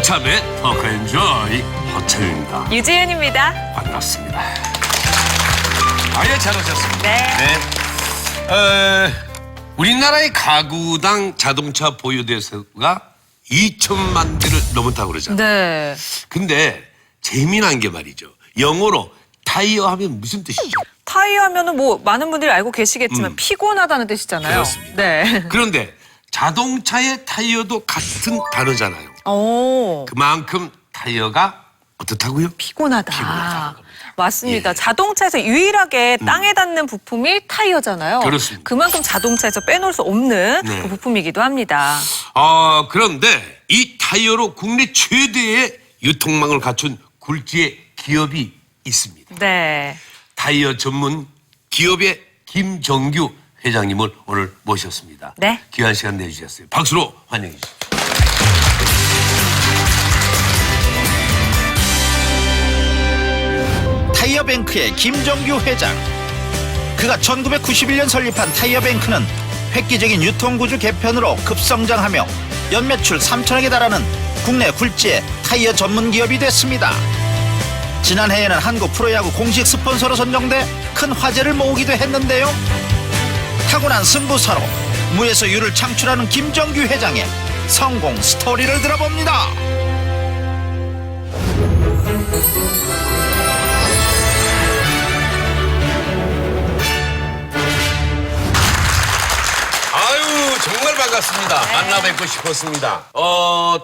허참의 터크엔조이 허철입니다. 유지은입니다. 반갑습니다. 아예 잘 오셨습니다. 네. 우리나라의 가구당 자동차 보유 대수가 2천만 대를 넘었다고 그러잖아요. 네. 근데 재미난 게 말이죠. 영어로 타이어 하면 무슨 뜻이죠? 타이어 하면은 뭐 많은 분들이 알고 계시겠지만 피곤하다는 뜻이잖아요. 그렇습니다. 네. 그런데 자동차의 타이어도 같은 단어잖아요. 오. 그만큼 타이어가 어떻다고요? 피곤하다. 피곤하다는 겁니다. 맞습니다. 예. 자동차에서 유일하게 땅에 닿는 부품이 타이어잖아요. 그렇습니다. 그만큼 자동차에서 빼놓을 수 없는 네. 그 부품이기도 합니다. 그런데 이 타이어로 국내 최대의 유통망을 갖춘 굴지의 기업이 있습니다. 네. 타이어 전문 기업의 김정규 회장님을 오늘 모셨습니다. 네. 귀한 시간 내주셨어요. 박수로 환영해 주십시오. 타이어뱅크의 김정규 회장. 그가 1991년 설립한 타이어뱅크는 획기적인 유통구조 개편으로 급성장하며 연매출 3천억에 달하는 국내 굴지의 타이어 전문 기업이 됐습니다. 지난해에는 한국 프로야구 공식 스폰서로 선정돼 큰 화제를 모으기도 했는데요. 타고난 승부사로 무에서 유를 창출하는 김정규 회장의 성공 스토리를 들어봅니다. 아유, 정말 반갑습니다. 만나 뵙고 싶었습니다.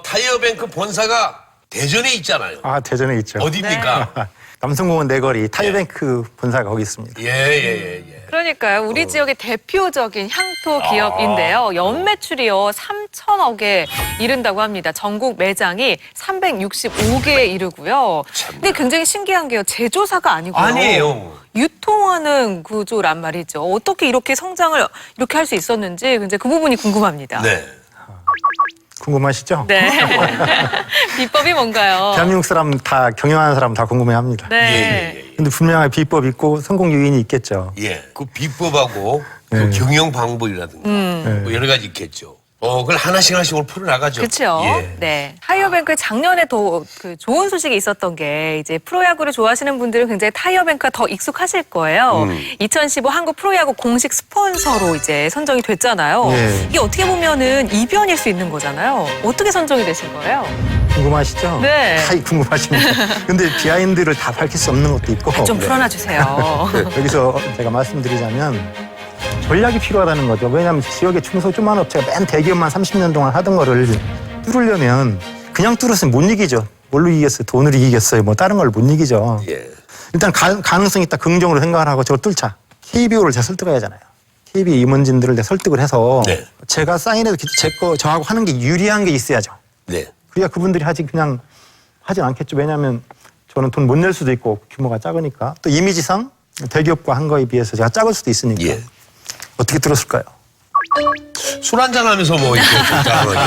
타이어뱅크 본사가 대전에 있잖아요. 아, 대전에 있죠. 어디입니까? 남성공원 내거리 타이어뱅크 본사가 거기 있습니다. 예. 그러니까요. 우리 지역의 대표적인 향토 기업인데요. 연매출이요 3천억에 이른다고 합니다. 전국 매장이 365개에 이르고요. 근데 굉장히 신기한 게요. 제조사가 아니고요. 아니에요. 유통하는 구조란 말이죠. 어떻게 이렇게 성장을 이렇게 할 수 있었는지 이제 그 부분이 궁금합니다. 네. 궁금하시죠? 네. 비법이 뭔가요? 대한민국 사람 다 경영하는 사람 다 궁금해합니다. 네. 근데 분명하게 비법 있고 성공 요인이 있겠죠. 예. 그 비법하고 그 네. 경영 방법이라든가 뭐 여러 가지 있겠죠. 그걸 하나씩 오늘 풀어나가죠. 그렇죠. 예. 네. 타이어뱅크 작년에 더 그 좋은 소식이 있었던 게 이제 프로야구를 좋아하시는 분들은 굉장히 타이어뱅크가 더 익숙하실 거예요. 2015 한국 프로야구 공식 스폰서로 이제 선정이 됐잖아요. 예. 이게 어떻게 보면은 이변일 수 있는 거잖아요. 어떻게 선정이 되신 거예요? 궁금하시죠? 네. 다 지금까지입니다. 근데 비하인드를 다 밝힐 수 없는 것도 있고 좀 풀어놔 주세요. 여기서 제가 말씀드리자면 전략이 필요하다는 거죠. 왜냐하면 지역의 중소조그만 업체가 맨 대기업만 30년 동안 하던 거를 뚫으려면 그냥 뚫었으면 못 이기죠. 뭘로 이기겠어요? 돈으로 이기겠어요? 뭐 다른 걸 못 이기죠. 예. 일단 가능성이 있다 긍정으로 생각을 하고 저걸 뚫자. KBO를 제가 설득해야 하잖아요. KB 임원진들을 내가 설득을 해서 네. 제가 제가 사인해도 저하고 하는 게 유리한 게 있어야죠. 네. 그래야 그분들이 그냥 하진 않겠죠. 왜냐하면 저는 돈 못 낼 수도 있고 규모가 작으니까 또 이미지상 대기업과 한 거에 비해서 제가 작을 수도 있으니까 예. 어떻게 뚫었을까요? 술 한잔 하면서 뭐 이렇게 적당하게.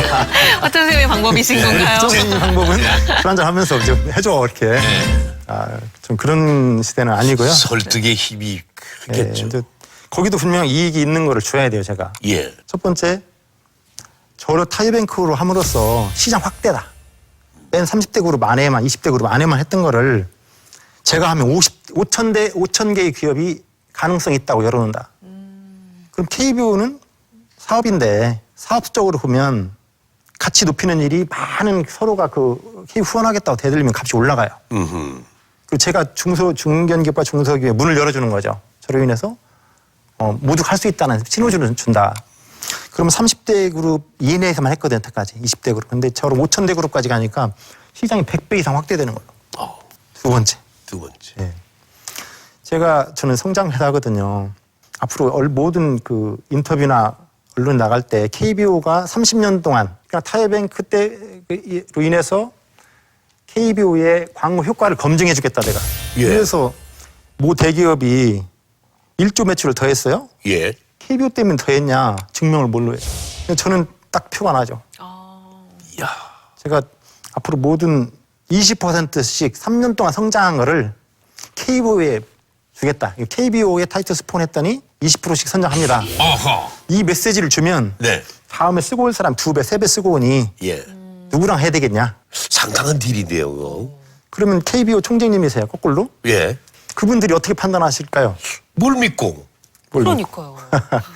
어떤 선생님의 방법이신 건가요? 적극적인 방법은 술 한잔 하면서 좀 해줘 이렇게. 좀 그런 시대는 아니고요. 설득의 힘이 크겠죠. 이제 거기도 분명 이익이 있는 거를 줘야 돼요, 제가. 예. 첫 번째, 저를 타이어뱅크로 함으로써 시장 확대다. 맨 30대 그룹 안에만, 20대 그룹 안에만 했던 거를 제가 하면 5천 개의 기업이 가능성이 있다고 열어놓는다. 그럼 KBO는 사업인데 사업적으로 보면 가치 높이는 일이 많은 서로가 그 KBO 후원하겠다고 대들리면 값이 올라가요. 그리고 제가 중견기업과 중소기업에 문을 열어주는 거죠. 저로 인해서 모두 갈 수 있다는 신호를 준다. 그러면 30대 그룹 이내에서만 했거든요, 여태까지. 20대 그룹. 근데 저로 5,000대 그룹까지 가니까 시장이 100배 이상 확대되는 거예요. 두 번째. 두 번째. 예. 저는 성장회사거든요. 앞으로 모든 그 인터뷰나 언론 나갈 때 KBO가 30년 동안, 그러니까 타이어뱅크 때로 인해서 KBO의 광고 효과를 검증해 주겠다, 내가. 예. 그래서 모 대기업이 1조 매출을 더했어요. 예. KBO 때문에 더했냐 증명을 뭘로 해요. 저는 딱 표가 나죠. 야. 제가 앞으로 모든 20%씩 3년 동안 성장한 거를 KBO에 주겠다. KBO에 타이틀 스폰했더니 20%씩 선정합니다. 어허. 이 메시지를 주면 네. 다음에 쓰고 올 사람 2배, 3배 쓰고 오니 예. 누구랑 해야 되겠냐? 상당한 딜인데요, 그거. 그러면 KBO 총재님이세요, 거꾸로? 예. 그분들이 어떻게 판단하실까요? 뭘 믿고? 그러니까요.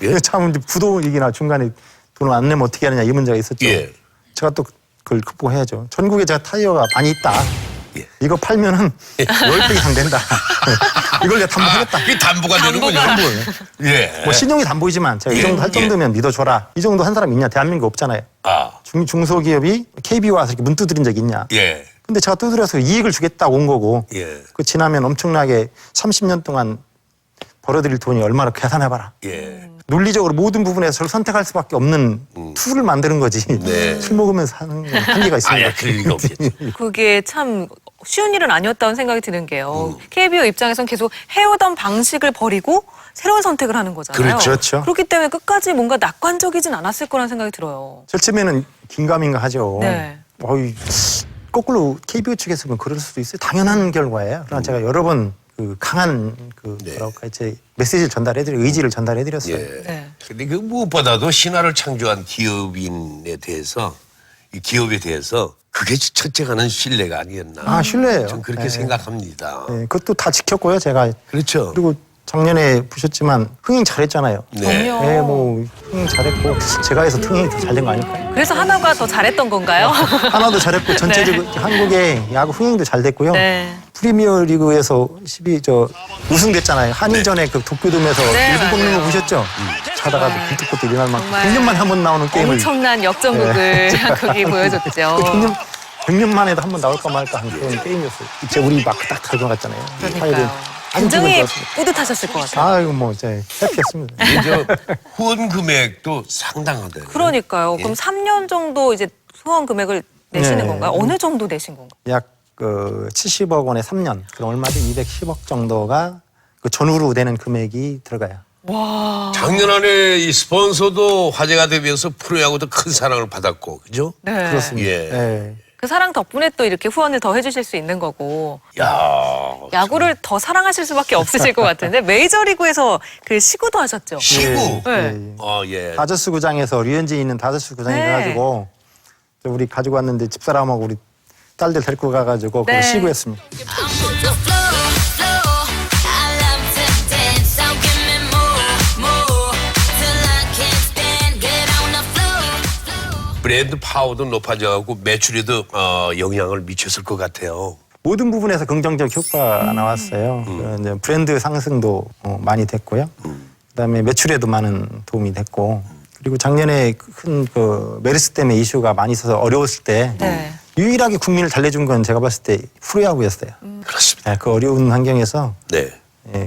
예? 참 이제 부도 얘기나 중간에 돈을 안 내면 어떻게 하느냐 이 문제가 있었죠. 예. 제가 또 그걸 극복해야죠. 전국에 제가 타이어가 많이 있다. 예. 이거 팔면은 10배 이상 된다. 이걸 내가 담보하겠다. 이게 담보가 되는군요. 담보예요. 예. 뭐 신용이 담보이지만 제가 이 예. 정도 할 예. 정도면 믿어줘라. 이 정도 한 사람 있냐? 대한민국 없잖아요. 아, 중소기업이 KBO 와서 이렇게 문 두드린 적 있냐? 예. 근데 제가 두드려서 이익을 주겠다고 온 거고 예. 그 지나면 엄청나게 30년 동안 벌어들일 돈이 얼마나 계산해봐라. 예. 논리적으로 모든 부분에서 저를 선택할 수밖에 없는 툴을 만드는 거지. 네. 술 먹으면서 하는 건 한계가 있습니다. 아야, 그럴 리가 없겠지. 그게 참 쉬운 일은 아니었다는 생각이 드는 게요. KBO 입장에선 계속 해오던 방식을 버리고 새로운 선택을 하는 거잖아요. 그렇죠. 그렇기 때문에 끝까지 뭔가 낙관적이진 않았을 거라는 생각이 들어요. 절치면은 긴가민가 하죠. 네. 어이, 거꾸로 KBO 측에서 보면 그럴 수도 있어요. 당연한 결과예요. 그러나 제가 여러 번 그 강한 그 네. 뭐랄까 이제 메시지를 전달해드려 의지를 전달해드렸어요. 예. 네. 근데 그 무엇보다도 신화를 창조한 기업인에 대해서 이 기업에 대해서 그게 첫째가 는 신뢰가 아니었나. 아, 신뢰예요. 전 그렇게 네. 생각합니다. 네, 그것도 다 지켰고요. 제가 그렇죠. 그리고 작년에 보셨지만 흥행 잘했잖아요. 네. 그럼요. 네, 뭐 흥행 잘했고 제가 해서 흥행이 더 잘 된 거 아닐까요? 그래서 하나가 더 잘했던 건가요? 하나도 잘했고 전체적으로 한국의 야구 흥행도 잘 됐고요. 네. 프리미어리그에서 우승됐잖아요. 한일전에 그 도쿄돔에서 네, 일본 뽑는 거 맞아요. 보셨죠? 자다가 불뚝불뚝 일어날 만큼 정말 100년 만에 한 번 나오는 게임을 엄청난 역전극을 거기 보여줬죠. 100년 만에도 한 번 나올까 말까 한 그런 게임이었어요. 이제 우리 마크 딱 달고 갔잖아요. 그러니까요. 아주 굉장히 기분 좋았습니다. 뿌듯하셨을 것 같아요. 아이고 뭐 이제 해피했습니다. 이제 후원 금액도 상당하대요. 그러니까요. 그럼 3년 정도 이제 후원 금액을 내시는 네. 건가요? 어느 정도 내신 건가요? 약 70억 원에 3년, 그럼 얼마죠? 210억 정도가 그 전후로 되는 금액이 들어가요. 와. 작년 안에 이 스폰서도 화제가 되면서 프로야구도 큰 사랑을 받았고, 그죠? 네. 그렇습니다. 예. 네. 그 사랑 덕분에 또 이렇게 후원을 더 해주실 수 있는 거고 야, 야구를 더 사랑하실 수밖에 없으실 것 같은데 메이저리그에서 그 시구도 하셨죠? 시구. 네. 예. 다저스 구장에서 류현진이 있는 다저스 구장에 네. 가가지고 우리 가지고 왔는데 집사람하고 우리 딸들 데리고 가가지고 네. 그걸 시구했습니다. I'm on the floor, floor. I love to dance, so give me more till I can't stand. Get on the floor. 브랜드 파워도 높아져가고 매출에도 영향을 미쳤을 것 같아요. 모든 부분에서 긍정적 효과가 나왔어요. 이제 브랜드 상승도 많이 됐고요. 그다음에 매출에도 많은 도움이 됐고, 그리고 작년에 큰 그 메르스 때문에 이슈가 많이 있어서 어려웠을 때 네. 유일하게 국민을 달래준 건 제가 봤을 때 프로야구였어요. 그렇습니다. 네, 그 어려운 환경에서 네.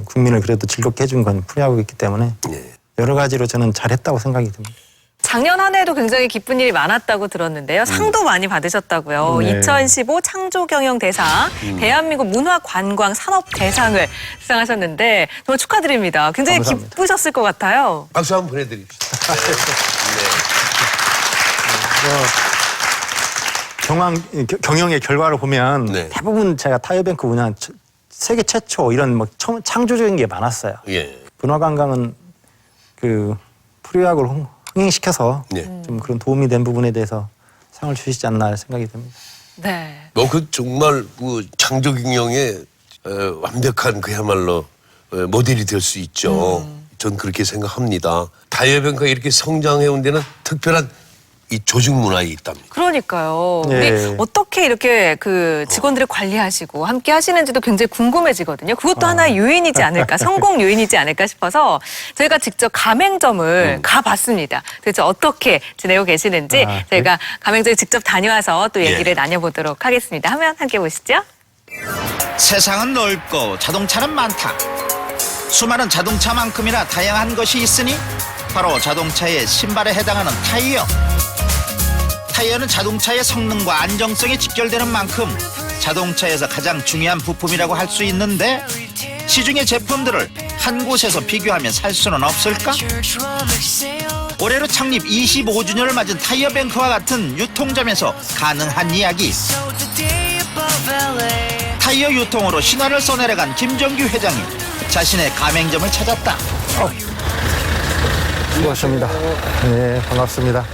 국민을 그래도 즐겁게 해준 건 프로야구였기 때문에 네. 여러 가지로 저는 잘했다고 생각이 듭니다. 작년 한 해도 굉장히 기쁜 일이 많았다고 들었는데요. 상도 많이 받으셨다고요. 네. 2015 창조경영대상, 대한민국 문화관광산업대상을 수상하셨는데 정말 축하드립니다. 굉장히 감사합니다. 기쁘셨을 것 같아요. 박수 한번 보내드립시다. 경영의 결과를 보면 네. 대부분 제가 타이어뱅크 운영 세계 최초 이런 뭐 창조적인 게 많았어요. 예. 문화관광은 그 프로야구를 흥행시켜서 네. 좀 그런 도움이 된 부분에 대해서 상을 주시지 않나 생각이 듭니다. 네. 그 정말 그 창조경영의 완벽한 그야말로 모델이 될 수 있죠. 전 그렇게 생각합니다. 타이어뱅크가 이렇게 성장해온 데는 특별한 이 조직 문화에 있답니다. 그러니까요. 네. 우리 어떻게 이렇게 그 직원들을 관리하시고 함께 하시는지도 굉장히 궁금해지거든요. 그것도 하나의 요인이지 않을까, 성공 요인이지 않을까 싶어서 저희가 직접 가맹점을 가봤습니다. 도대체 어떻게 지내고 계시는지 저희가 가맹점에 직접 다녀와서 또 얘기를 예. 나눠보도록 하겠습니다. 화면 함께 보시죠. 세상은 넓고 자동차는 많다. 수많은 자동차만큼이나 다양한 것이 있으니 바로 자동차의 신발에 해당하는 타이어. 타이어는 자동차의 성능과 안정성이 직결되는 만큼 자동차에서 가장 중요한 부품이라고 할 수 있는데 시중의 제품들을 한 곳에서 비교하면 살 수는 없을까? 올해로 창립 25주년을 맞은 타이어뱅크와 같은 유통점에서 가능한 이야기. 타이어 유통으로 신화를 써내려간 김정규 회장이 자신의 가맹점을 찾았다. 수고하십니다. 네, 반갑습니다.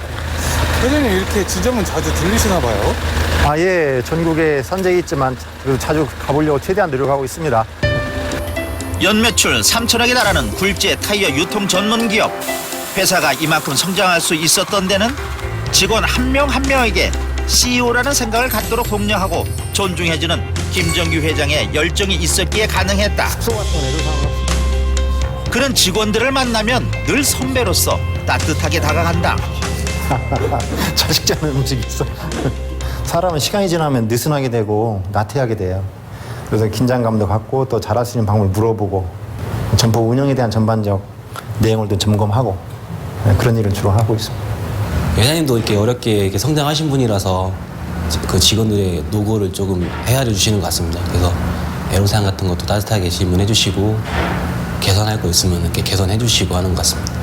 회장님 이렇게 지점은 자주 들리시나 봐요? 아, 예. 전국에 선적이 있지만 그래도 자주 가보려고 최대한 노력하고 있습니다. 연매출 3천억에 달하는 굴지의 타이어 유통 전문 기업. 회사가 이만큼 성장할 수 있었던 데는 직원 한 명 한 명에게 CEO라는 생각을 갖도록 독려하고 존중해주는 김정규 회장의 열정이 있었기에 가능했다. 그는 직원들을 만나면 늘 선배로서 따뜻하게 다가간다. 자식잖은 음식이 있어. 사람은 시간이 지나면 느슨하게 되고 나태하게 돼요. 그래서 긴장감도 갖고 또 잘할 수 있는 방법을 물어보고 점포 운영에 대한 전반적 내용을 또 점검하고 그런 일을 주로 하고 있습니다. 회장님도 이렇게 어렵게 이렇게 성장하신 분이라서 그 직원들의 노고를 조금 헤아려 주시는 것 같습니다. 그래서 애로사항 같은 것도 따뜻하게 질문해 주시고 개선할 거 있으면 이렇게 개선해 주시고 하는 것 같습니다.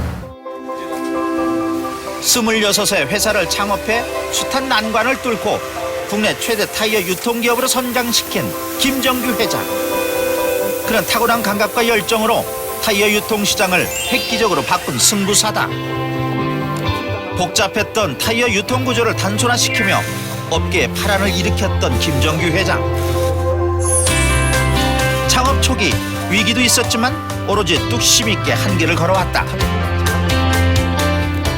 26세 회사를 창업해 숱한 난관을 뚫고 국내 최대 타이어 유통기업으로 선장시킨 김정규 회장. 그는 탁월한 감각과 열정으로 타이어 유통시장을 획기적으로 바꾼 승부사다. 복잡했던 타이어 유통 구조를 단순화시키며 업계에 파란을 일으켰던 김정규 회장. 창업 초기 위기도 있었지만 오로지 뚝심 있게 한길을 걸어왔다.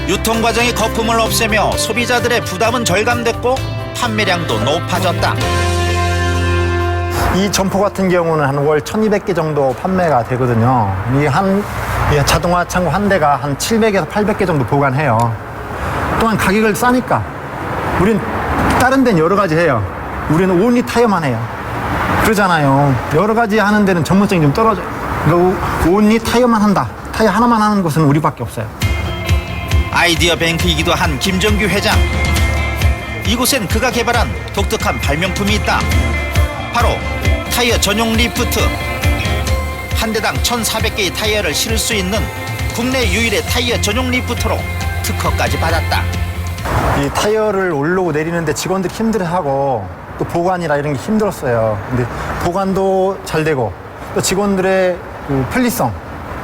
유통 과정의 거품을 없애며 소비자들의 부담은 절감됐고 판매량도 높아졌다. 이 점포 같은 경우는 한 월 1200개 정도 판매가 되거든요. 이 자동화 창고 한 대가 한 700에서 800개 정도 보관해요. 또한 가격을 싸니까 우린 다른 데는 여러 가지 해요. 우리는 온리 타이어만 해요. 그러잖아요. 여러 가지 하는 데는 전문성이 좀 떨어져요. 그러니까 온리 타이어만 한다. 타이어 하나만 하는 곳은 우리밖에 없어요. 아이디어 뱅크이기도 한 김정규 회장. 이곳엔 그가 개발한 독특한 발명품이 있다. 바로 타이어 전용 리프트. 한 대당 1,400개의 타이어를 실을 수 있는 국내 유일의 타이어 전용 리프트로 특허까지 받았다. 이 타이어를 올라오고 내리는데 직원들이 힘들어하고 또 보관이라 이런 게 힘들었어요. 근데 보관도 잘 되고 또 직원들의 그 편리성,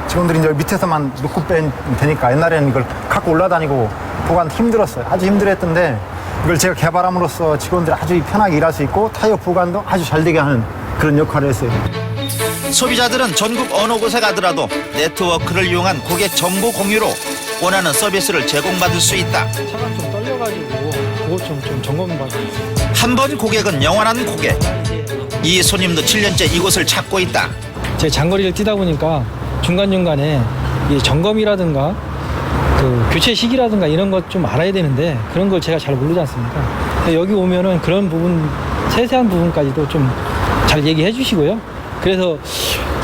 직원들이 이제 밑에서만 놓고 빼면 되니까 옛날에는 이걸 갖고 올라다니고 보관 힘들었어요. 아주 힘들었던데 이걸 제가 개발함으로써 직원들이 아주 편하게 일할 수 있고 타이어 보관도 아주 잘 되게 하는 그런 역할을 했어요. 소비자들은 전국 어느 곳에 가더라도 네트워크를 이용한 고객 정보 공유로 원하는 서비스를 제공받을 수 있다. 차가 좀 떨려가지고 그것 좀 점검 받아요. 한 번 고객은 영원한 고객. 이 손님도 7년째 이곳을 찾고 있다. 제가 장거리를 뛰다 보니까 중간중간에 이 점검이라든가 그 교체 시기라든가 이런 것 좀 알아야 되는데 그런 걸 제가 잘 모르지 않습니까? 근데 여기 오면은 그런 부분, 세세한 부분까지도 좀 잘 얘기해 주시고요. 그래서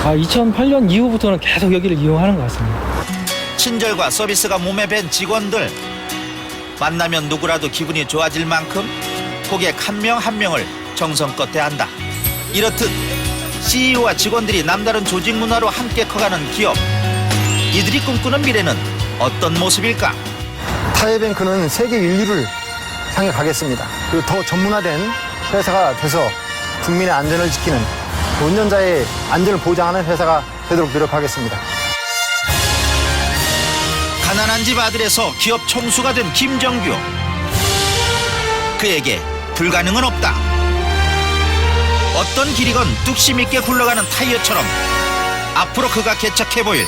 2008년 이후부터는 계속 여기를 이용하는 것 같습니다. 친절과 서비스가 몸에 밴 직원들. 만나면 누구라도 기분이 좋아질 만큼 고객 한 명 한 명을 정성껏 대한다. 이렇듯 CEO와 직원들이 남다른 조직 문화로 함께 커가는 기업. 이들이 꿈꾸는 미래는 어떤 모습일까? 타이어뱅크는 세계 인류를 향해 가겠습니다. 그리고 더 전문화된 회사가 돼서 국민의 안전을 지키는 운전자의 안전을 보장하는 회사가 되도록 노력하겠습니다. 가난한 집 아들에서 기업 총수가 된 김정규. 그에게 불가능은 없다. 어떤 길이건 뚝심 있게 굴러가는 타이어처럼 앞으로 그가 개척해 보일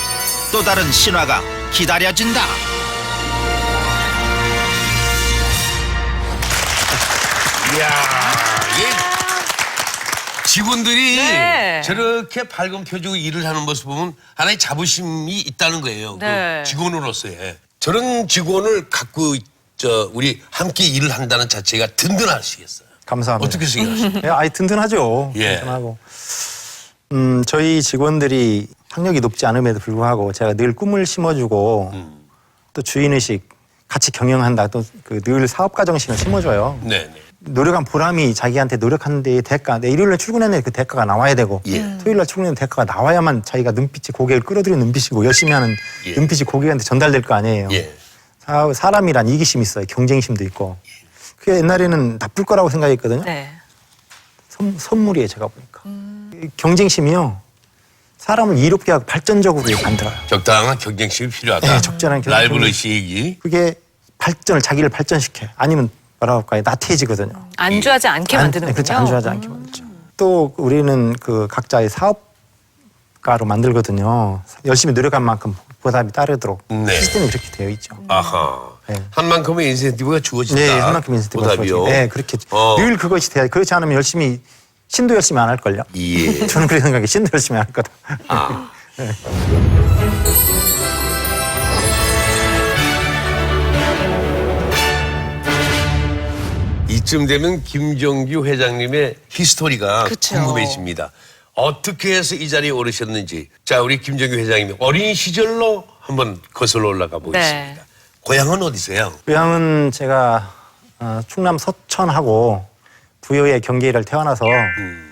또 다른 신화가 기다려진다. 이야, 이게 직원들이 네. 저렇게 밝은 표정으로 일을 하는 모습 보면 하나의 자부심이 있다는 거예요. 네. 그 직원으로서의. 저런 직원을 갖고 우리 함께 일을 한다는 자체가 든든하시겠어요. 감사합니다. 어떻게 생각하십니까? 예, 아이 든든하죠. 예. 든든하고. 저희 직원들이 학력이 높지 않음에도 불구하고 제가 늘 꿈을 심어주고 또 주인의식 같이 경영한다. 또 그 늘 사업가 정신을 심어줘요. 네. 노력한 보람이 자기한테 노력한 데의 대가. 내 일요일날 출근했는데 그 대가가 나와야 되고 예. 토요일날 출근했는데 대가가 나와야만 자기가 눈빛이 고객을 끌어들이는 눈빛이고 열심히 하는 예. 눈빛이 고객한테 전달될 거 아니에요. 예. 사람이란 이기심이 있어요. 경쟁심도 있고. 그게 옛날에는 나쁠 거라고 생각했거든요. 네. 선물이에요, 제가 보니까. 경쟁심이요. 사람을 이롭게 하고 발전적으로 만들어요. 적당한 경쟁심이 필요하다. 네, 적절한 경쟁심이. 라이벌 의식이. 그게 자기를 발전시켜요. 아니면 뭐라고 할까요? 나태해지거든요. 안주하지 않게 만드는군요. 그렇죠. 안주하지 않게 만들죠. 또 우리는 그 각자의 사업가로 만들거든요. 열심히 노력한 만큼 보답이 따르도록 네. 시스템이 그렇게 되어 있죠. 아하. 네. 한 만큼의 인센티브가 주어진다. 네, 한만큼 인센티브가 보답이요. 주어지죠. 네, 그렇게 늘 그것이 돼야. 그렇지 않으면 열심히 신도 열심히 안 할 걸요. 예. 저는 그렇게 생각해. 신도 열심히 안 할 거다. 아. 네. 이쯤 되면 김정규 회장님의 히스토리가 그쵸. 궁금해집니다. 어떻게 해서 이 자리에 오르셨는지. 자, 우리 김정규 회장님 어린 시절로 한번 거슬러 올라가 보겠습니다. 네. 고향은 어디세요? 고향은 제가 충남 서천하고 부여의 경계를 태어나서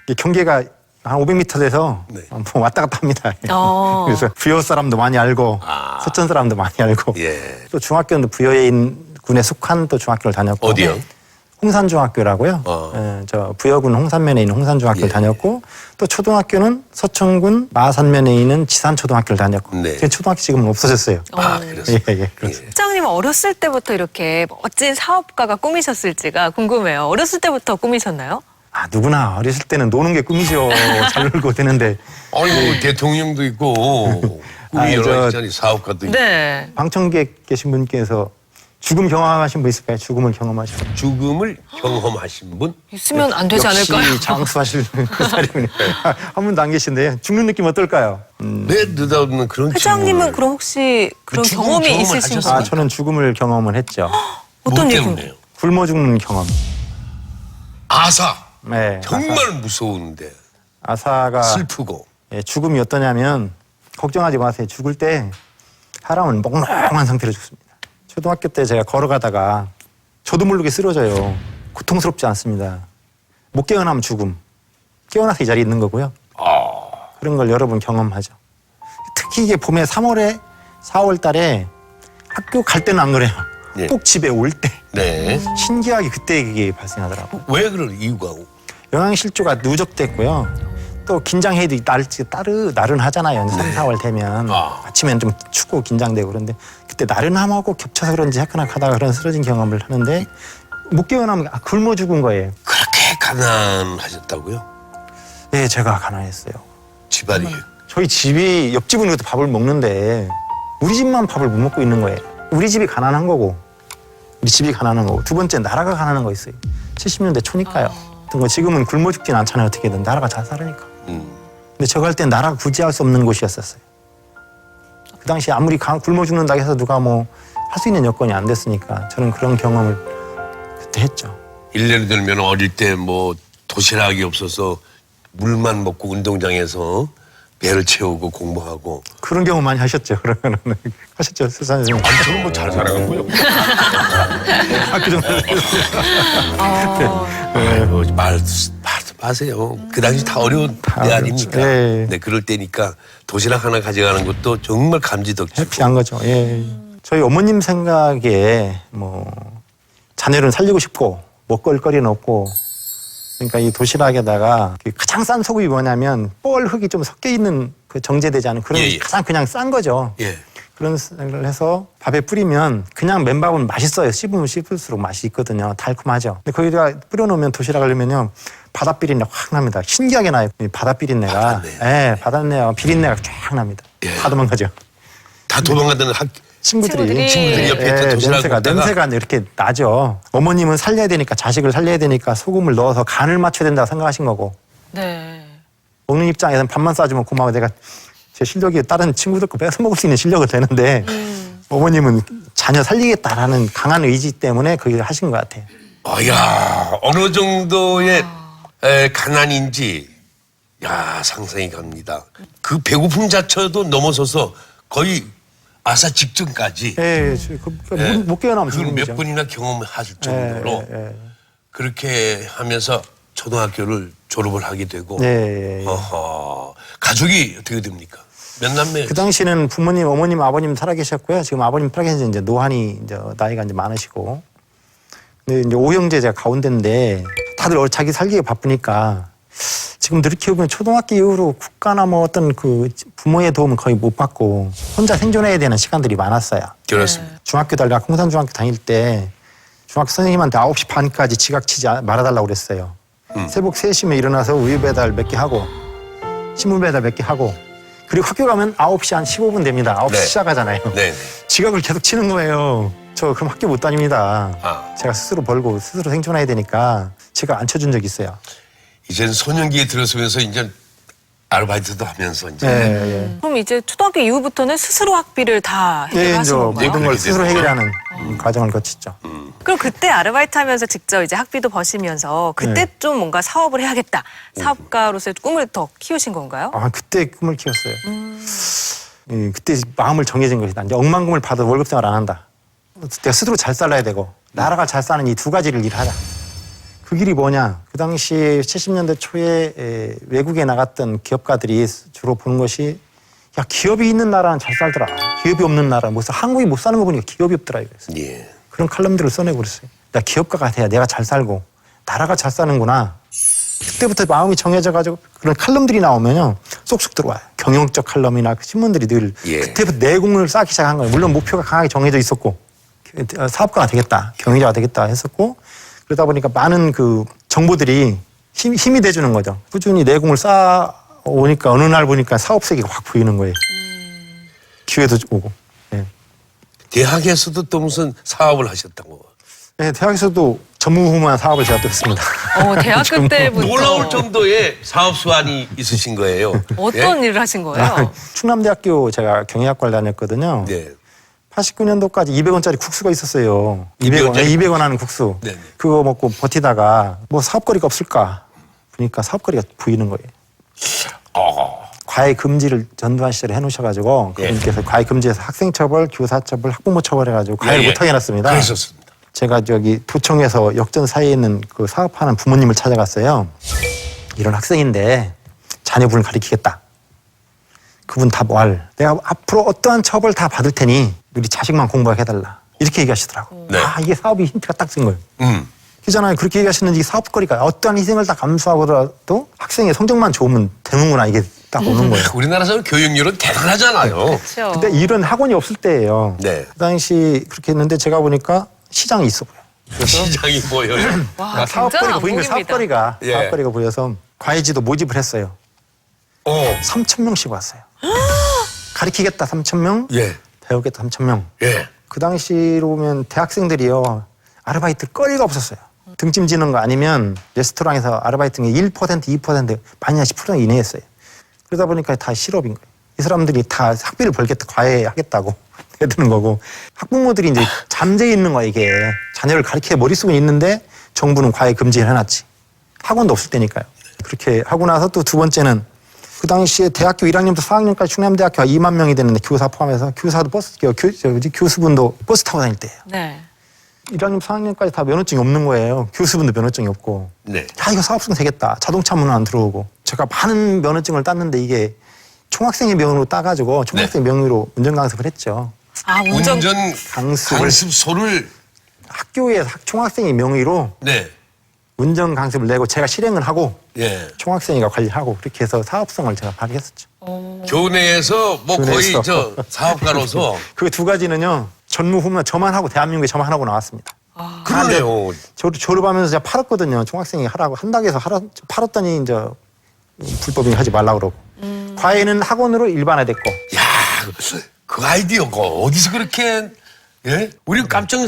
이 경계가 한 500m 돼서 네. 뭐 왔다 갔다 합니다. 어. 그래서 부여 사람도 많이 알고 서천 사람도 많이 알고 예. 또 중학교는 부여에 있는 군에 속한 또 중학교를 다녔고 어디요? 홍산중학교라고요. 저 부여군 홍산면에 있는 홍산중학교를 예. 다녔고 또 초등학교는 서천군 마산면에 있는 지산초등학교를 다녔고 네. 초등학교 지금은 없어졌어요. 아, 그렇습니다. 예, 그렇습니다. 회장님 어렸을 때부터 이렇게 멋진 사업가가 꿈이셨을지가 궁금해요. 어렸을 때부터 꿈이셨나요? 누구나 어렸을 때는 노는 게 꿈이죠. 잘 놀고 되는데 아이고, 대통령도 있고 꿈이 아니, 여러 저- 있잖아요. 사업가도 있고. 네. 방청객 계신 분께서 죽음 경험하신 분 있을까요? 죽음을 경험하신 분. 죽음을 경험하신 분? 있으면 안 되지 역시 않을까요? 장수하실 그 사람이 한 분도 안 계신데 죽는 느낌 어떨까요? 왜 느닷없는 그런 회장님은 질문을. 그럼 혹시 그런 죽음 경험이 경험을 있으신 하셨어요? 거예요? 저는 죽음을 경험을 했죠. 어떤 뭐 얘기인가요? 때문에요? 굶어 죽는 경험. 아사. 네, 정말 무서운데 아사가 슬프고. 예, 죽음이 어떠냐면 걱정하지 마세요. 죽을 때 사람은 몽롱한 상태로 죽습니다. 초등학교 때 제가 걸어가다가 저도 모르게 쓰러져요. 고통스럽지 않습니다. 못 깨어나면 죽음. 깨어나서 이 자리에 있는 거고요. 그런 걸 여러분 경험하죠. 특히 이게 봄에 3월에 4월 달에 학교 갈 때는 안 그래요. 예. 꼭 집에 올 때. 네. 신기하게 그때 그게 발생하더라고요. 왜 그럴 이유가? 영양실조가 누적됐고요. 또 긴장해도 나른하잖아요. 3, 4월 되면 아침에는 좀 춥고 긴장되고 그런데 그때 나른함하고 겹쳐서 그런지 하다가 그런 쓰러진 경험을 하는데 못 깨어나면 굶어 죽은 거예요. 그렇게 가난하셨다고요? 네, 제가 가난했어요. 집안이. 저희 집이 옆집은 그래도 밥을 먹는데 우리 집만 밥을 못 먹고 있는 거예요. 우리 집이 가난한 거고 우리 집이 가난한 거고 두 번째 나라가 가난한 거 있어요. 70년대 초니까요. 지금은 굶어 죽진 않잖아요. 어떻게든 나라가 잘 살으니까. 근데 저 갈 땐 나라가 구제할 수 없는 곳이었었어요. 그 당시에 아무리 굶어 죽는다고 해서 누가 뭐 할 수 있는 여건이 안 됐으니까 저는 그런 경험을 그때 했죠. 일례로 들면 어릴 때 뭐 도시락이 없어서 물만 먹고 운동장에서 배를 채우고 공부하고. 그런 경험 많이 하셨죠. 그러면은 하셨죠, 수산 선생님. 아니 저는 뭐 잘 살아가고요. 그 정도. 아이고 말도 마세요. 그 당시 다 어려운 때 그렇죠. 아닙니까? 예. 네, 그럴 때니까 도시락 하나 가져가는 것도 정말 감지덕지고. 해피한 거죠. 예. 저희 어머님 생각에 뭐 자녀를 살리고 싶고 먹을거리는 없고 그러니까 이 도시락에다가 가장 싼 소금이 뭐냐면 뻘 흙이 좀 섞여 있는 그 정제되지 않은 그런 예. 가장 그냥 싼 거죠. 예. 그런 걸 해서 밥에 뿌리면 그냥 맨밥은 맛있어요. 씹으면 씹을수록 맛이 있거든요. 달콤하죠. 근데 거기다가 뿌려놓으면 도시락을 넣으면요. 바다 비린내 확 납니다. 신기하게 나요. 이 바다 비린내가. 바닷내. 예, 바닷내와 비린내가 쫙 납니다. 예. 다 도망가죠. 다 도망가던 친구들이 옆에 있던 도시락 냄새가 이렇게 나죠. 어머님은 살려야 되니까 자식을 살려야 되니까 소금을 넣어서 간을 맞춰야 된다고 생각하신 거고 네. 먹는 입장에서는 밥만 싸주면 고마워. 내가 제 실력이 다른 친구들 거 뺏어 먹을 수 있는 실력은 되는데 어머님은 자녀 살리겠다라는 강한 의지 때문에 그걸 하신 것 같아요. 야 어느 정도의 가난인지 상상이 갑니다. 그 배고픔 자체도 넘어서서 거의 아사 직전까지 못 깨어나면 그걸 죽음이죠. 몇 번이나 경험하실 정도로 그렇게 하면서 초등학교를 졸업을 하게 되고 어허. 가족이 어떻게 됩니까? 몇 남매? 그 당시는 부모님, 어머님, 아버님 살아계셨고요. 지금 아버님 살아계신 이제 노환이 이제 나이가 이제 많으시고. 근데 이제 오형제 제가 가운데인데 다들 자기 살기가 바쁘니까 지금 이렇게 보면 초등학교 이후로 국가나 뭐 어떤 그 부모의 도움은 거의 못 받고 혼자 생존해야 되는 시간들이 많았어요. 그렇습니다. 중학교 다니다가 홍산중학교 다닐 때 중학교 선생님한테 9시 반까지 지각 치지 말아달라고 그랬어요. 새벽 3시면 일어나서 우유 배달 몇 개 하고 신문 배달 몇 개 하고 그리고 학교 가면 9시 한 15분 됩니다. 9시 네. 시작하잖아요. 네. 지각을 계속 치는 거예요. 저 그럼 학교 못 다닙니다. 아. 제가 스스로 벌고 스스로 생존해야 되니까 제가 안 쳐준 적이 있어요. 이제는 소년기에 들어서면서 이제 아르바이트도 하면서 이제 예. 그럼 이제 초등학교 이후부터는 스스로 학비를 다 예, 이제 해결하신 건가요? 모든 걸 스스로 해결하는 과정을 거쳤죠. 그럼 그때 아르바이트 하면서 직접 이제 학비도 버시면서 그때 네. 좀 뭔가 사업을 해야겠다. 사업가로서의 꿈을 더 키우신 건가요? 아, 그때 꿈을 키웠어요. 예, 그때 마음을 정해진 것이다. 이제 억만금을 받아도 월급 생활 안 한다. 내가 스스로 잘 살아야 되고 나라가 잘 사는 이 두 가지를 일하자. 그 길이 뭐냐? 그 당시 70년대 초에 외국에 나갔던 기업가들이 주로 보는 것이 야, 기업이 있는 나라는 잘 살더라. 기업이 없는 나라. 뭐 한국이 못 사는 거 보니까 기업이 없더라 이거였어요. 예. 그런 칼럼들을 써내고 그랬어요. 나 기업가가 돼야 내가 잘 살고 나라가 잘 사는구나. 그때부터 마음이 정해져가지고 그런 칼럼들이 나오면요 쏙쏙 들어와요. 경영적 칼럼이나 그 신문들이 늘 예. 그때부터 내공을 쌓기 시작한 거예요. 물론 목표가 강하게 정해져 있었고 사업가가 되겠다, 경영자가 되겠다 했었고 그러다 보니까 많은 그 정보들이 힘이 돼주는 거죠. 꾸준히 내공을 쌓아오니까 어느 날 보니까 사업세계가 확 보이는 거예요. 기회도 오고. 예. 대학에서도 또 무슨 사업을 하셨다고. 네, 대학에서도 전무후무한 사업을 제가 또 했습니다. 대학교 때부터 놀라울 정도의 사업 수완이 있으신 거예요. 어떤 일을 하신 거예요? 충남대학교 제가 경영학과를 다녔거든요. 네. 89년도까지 200원짜리 국수가 있었어요. 200원 짜리 200원 하는 국수. 네네. 그거 먹고 버티다가 뭐 사업거리가 없을까? 보니까 사업거리가 보이는 거예요. 과외 금지를 전두환 시절에 해놓으셔가지고 예. 그분께서 과외 금지에서 학생 처벌, 교사 처벌, 학부모 처벌해가지고 과외를 예, 예. 못하게 해놨습니다. 그러셨습니다. 제가 저기 도청에서 역전 사이에 있는 그 사업하는 부모님을 찾아갔어요. 이런 학생인데 자녀분을 가르치겠다. 그분 답 왈. 내가 앞으로 어떠한 처벌 다 받을 테니 우리 자식만 공부하게 해달라. 이렇게 얘기하시더라고. 네. 아, 이게 사업이 힌트가 딱 쓴 거예요. 그잖아요. 그렇게 얘기하시는지 사업거리가 어떠한 희생을 다 감수하고라도 학생의 성적만 좋으면 되는구나. 이게 딱 오는 거예요. 우리나라에서 교육률은 대단하잖아요. 그렇죠. 근데 이런 학원이 없을 때예요. 네. 그 당시 그렇게 했는데 제가 보니까 시장이 있어 보여요. 그래서 시장이 보여요. 와, 사업거리가 보인 거예요. 굉장한 사업거리가. 예. 사업거리가 보여서 과외지도 모집을 했어요. 3,000명씩 왔어요. 가르치겠다 3,000명, 예. 배우겠다 3,000명. 예. 그 당시로 보면 대학생들이요. 아르바이트 거리가 없었어요. 등짐 지는 거 아니면 레스토랑에서 아르바이트 게 1%, 2% 많이 10% 이내였어요. 그러다 보니까 다 실업인 거예요. 이 사람들이 다 학비를 벌겠다, 과외하겠다고 해드는 거고 학부모들이 이제 잠재해 있는 거야 이게. 자녀를 가르쳐 머릿속에 있는데 정부는 과외 금지를 해놨지. 학원도 없을 때니까요. 그렇게 하고 나서 또 두 번째는 그 당시에 대학교 1학년부터 4학년까지 충남대학교가 2만 명이 되는데 교사 포함해서 교사도 교수분도 버스 타고 다닐 때예요. 네. 1학년, 4학년까지 다 면허증이 없는 거예요. 교수분도 면허증이 없고. 네. 야, 이거 사업성 되겠다. 자동차 문은 안 들어오고. 제가 많은 면허증을 땄는데 이게 총학생의 명의로 따가지고 총학생 명의로 운전강습을 했죠. 아, 운전 강습소를 학교에 총학생의 명의로 네. 운전강습을 내고 제가 실행을 하고 예. 총학생회가 관리하고 그렇게 해서 사업성을 제가 발휘했었죠. 교내에서 뭐 거의 교내에서. 저 사업가로서 그 두 가지는요. 전무후무한 저만 하고 대한민국에 저만 하고 나왔습니다. 그러네요. 졸업하면서 제가 팔았거든요. 총학생이 하라고 한다고 해서 팔았더니 이제 불법이 하지 말라고 그러고. 과외는 학원으로 일반화됐고. 야, 그 아이디어가 어디서 그렇게 예? 우리 깜짝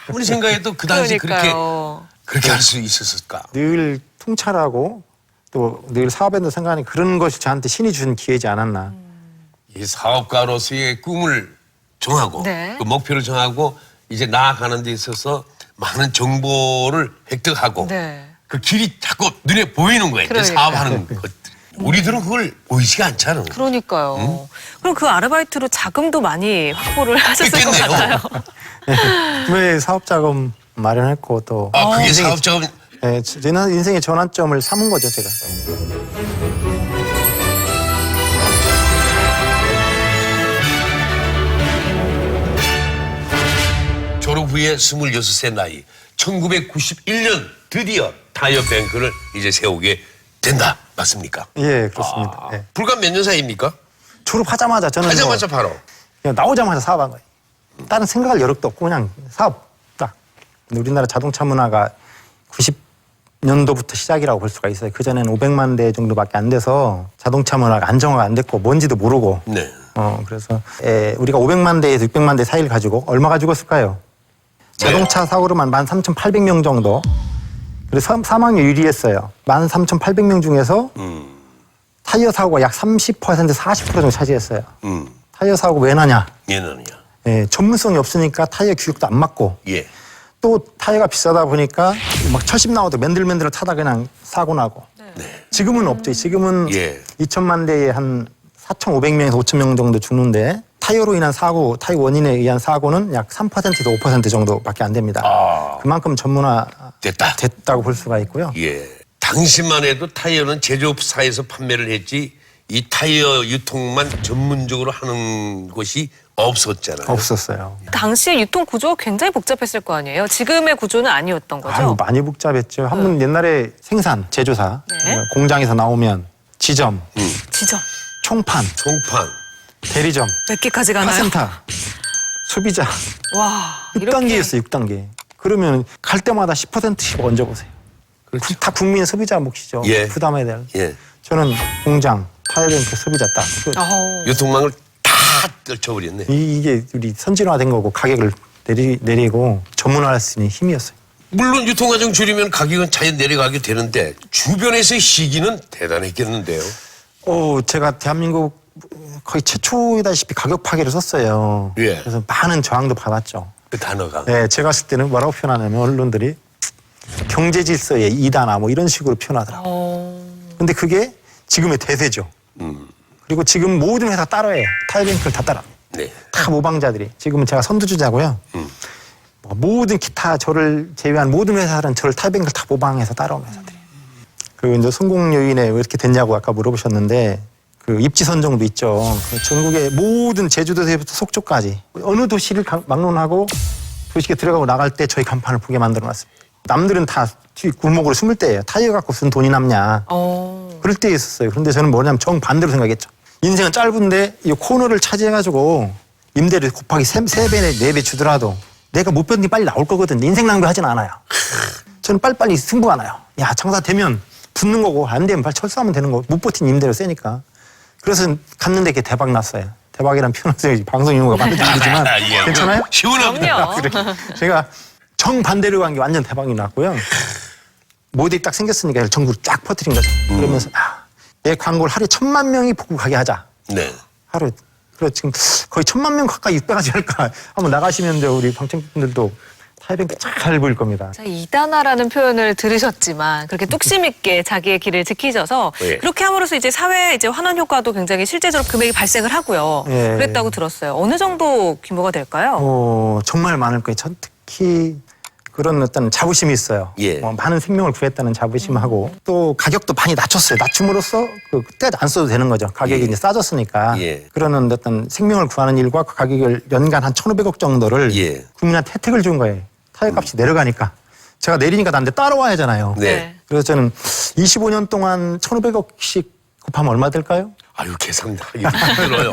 아무리 생각해도 그 당시 그러니까요. 그렇게 할 수 있었을까? 늘 통찰하고 또 늘 사업에 대해서 생각하니 그런 것이 저한테 신이 준 기회지 않았나. 이 사업가로서의 꿈을 정하고 네. 그 목표를 정하고 이제 나아가는 데 있어서 많은 정보를 획득하고 네. 그 길이 자꾸 눈에 보이는 거예요. 이제 그러니까요. 사업하는 것들. 우리들은 그걸 보이지가 않잖아. 그러니까요. 그럼 그 아르바이트로 자금도 많이 확보를 하셨을 것 있겠네요. 같아요. 왜 사업 자금 마련했고 또. 아, 그게 인생의- 사업자금 예, 제 인생의 전환점을 삼은 거죠, 제가. 졸업 후에 26세 나이 1991년 드디어 타이어뱅크를 이제 세우게 된다. 맞습니까? 예, 그렇습니다. 예. 불과 몇 년 사이입니까? 졸업하자마자 저는 하자마자 바로. 그냥 나오자마자 사업한 거예요. 다른 생각할 여력도 없고 그냥 사업 딱. 근데 우리나라 자동차 문화가 90년도부터 시작이라고 볼 수가 있어요. 그전에는 500만 대 정도밖에 안 돼서 자동차 문화가 안정화가 안 됐고 뭔지도 모르고. 네. 그래서 우리가 500만 대에서 600만 대 사이를 가지고 얼마가 죽었을까요? 자동차 사고로만 13,800명 정도. 그래서 사망률 1위였어요. 13,800명 중에서 타이어 사고가 약 30% 40% 정도 차지했어요. 타이어 사고 왜 나냐? 얘는요. 예, 전문성이 없으니까 타이어 규격도 안 맞고 예. 또 타이어가 비싸다 보니까 막 철심 나와도 맨들맨들 타다 그냥 사고 나고. 지금은 없죠. 지금은 예. 2천만 대에 한 4,500명에서 5,000명 정도 죽는데 타이어로 인한 사고, 타이어 원인에 의한 사고는 약 3%에서 5% 정도밖에 안 됩니다. 그만큼 전문화 됐다고 볼 수가 있고요. 예. 당시만 해도 타이어는 제조업사에서 판매를 했지 이 타이어 유통만 전문적으로 하는 곳이 없었잖아요. 없었어요. 당시에 유통 구조가 굉장히 복잡했을 거 아니에요. 지금의 구조는 아니었던 거죠. 아유, 많이 복잡했죠. 한번 옛날에 생산, 제조사, 네. 공장에서 나오면 지점, 지점 총판, 총판. 대리점, 몇 개까지 가나요? 카센터, 소비자 와, 6단계였어요. 6단계. 그러면 갈 때마다 10%씩 얹어보세요. 그렇죠. 다 국민의 소비자 몫이죠. 예. 부담해야 될. 예. 저는 공장, 타이어뱅크 소비자 딱. 유통망을 다 떨쳐버렸네. 이게 우리 선진화된 거고 가격을 내리고 전문화할 수 있는 힘이었어요. 물론 유통과정 줄이면 가격은 자연 내려가게 되는데 주변에서의 시기는 대단했겠는데요. 제가 대한민국 거의 최초이다시피 가격 파괴를 썼어요. 예. 그래서 많은 저항도 받았죠. 그 단어가. 네, 제가 봤을 때는 뭐라고 표현하냐면 언론들이 경제 질서의 이단화 뭐 이런 식으로 표현하더라고요. 근데 그게 지금의 대세죠. 그리고 지금 모든 회사 따라해요. 타이어뱅크를 다 따라. 네. 다 모방자들이. 지금은 제가 선두주자고요. 뭐 모든 기타 저를 제외한 모든 회사들은 저를 타이어뱅크를 다 모방해서 따라온 회사들이. 그리고 이제 성공 요인에 왜 이렇게 됐냐고 아까 물어보셨는데 그 입지 선정도 있죠. 그 전국의 모든 제주도에서부터 속초까지 어느 도시를 막론하고 도시에 들어가고 나갈 때 저희 간판을 보게 만들어 놨습니다. 남들은 다 뒤 골목으로 숨을 때예요. 타이어 갖고 무슨 돈이 남냐. 그럴 때 있었어요. 그런데 저는 뭐냐면 정반대로 생각했죠. 인생은 짧은데 이 코너를 차지해가지고 임대를 곱하기 3배, 4배 주더라도 내가 못 견디 빨리 나올 거거든. 인생 낭비하진 않아요. 저는 빨리빨리 승부가 나요. 야, 장사되면 붙는 거고 안 되면 빨리 철수하면 되는 거고 못 버틴 임대료 세니까. 그래서 갔는데 이렇게 대박 났어요. 대박이란 표현을 방송 용어가 맞는지 모르지만 예. 괜찮아요? 시원합니다. 그럼요. 제가 정반대로 간 게 완전 대박이 났고요. 모델이 딱 생겼으니까 전국을 쫙 퍼뜨린 거죠. 그러면서 내 광고를 하루에 1,000만 명이 보고 가게 하자. 네. 하루. 그래서 지금 거의 1,000만 명 가까이 600까지 할까. 한번 나가시면 우리 방청객분들도 타이어뱅크 잘 보일 겁니다. 자, 이단화라는 표현을 들으셨지만 그렇게 뚝심 있게 자기의 길을 지키셔서 예. 그렇게 함으로써 이제 사회 이제 환원 효과도 굉장히 실제적으로 금액이 발생을 하고요. 예. 그랬다고 들었어요. 어느 정도 규모가 될까요? 정말 많을 거예요. 특히 그런 어떤 자부심이 있어요. 예. 많은 생명을 구했다는 자부심하고 또 가격도 많이 낮췄어요. 낮춤으로써 그때 안 써도 되는 거죠. 가격이 예. 이제 싸졌으니까. 예. 그런 어떤 생명을 구하는 일과 그 가격을 연간 한 1,500억 정도를 예. 국민한테 혜택을 준 거예요. 타이어 값이 내려가니까. 제가 내리니까 나한테 따라와야 하잖아요. 네. 그래서 저는 25년 동안 1,500억씩 곱하면 얼마 될까요? 아유, 계산하기 힘들어요.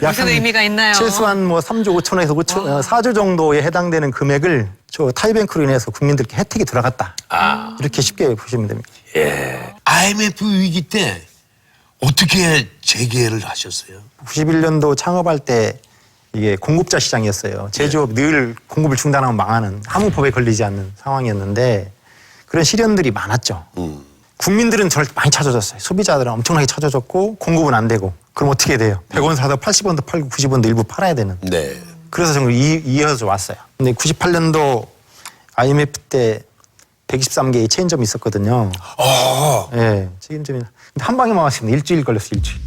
무슨 의미가 있나요? 최소한 뭐 3조 5천에서 4조 정도에 해당되는 금액을 저 타이어뱅크로 인해서 국민들께 혜택이 들어갔다. 이렇게 쉽게 보시면 됩니다. 예. IMF 위기 때 어떻게 재개를 하셨어요? 91년도 창업할 때 이게 공급자 시장이었어요. 제조업 늘 공급을 중단하면 망하는 아무 법에 걸리지 않는 상황이었는데 그런 시련들이 많았죠. 국민들은 저를 많이 찾아줬어요. 소비자들은 엄청나게 찾아줬고 공급은 안 되고 그럼 어떻게 돼요? 100원 사다 80원도 팔고 90원도 일부 팔아야 되는. 네. 그래서 정말 이어져 왔어요. 근데 98년도 IMF 때 123개의 체인점이 있었거든요. 예, 체인점이. 근데 한 방에 망했습니다. 일주일 걸렸어요, 일주일.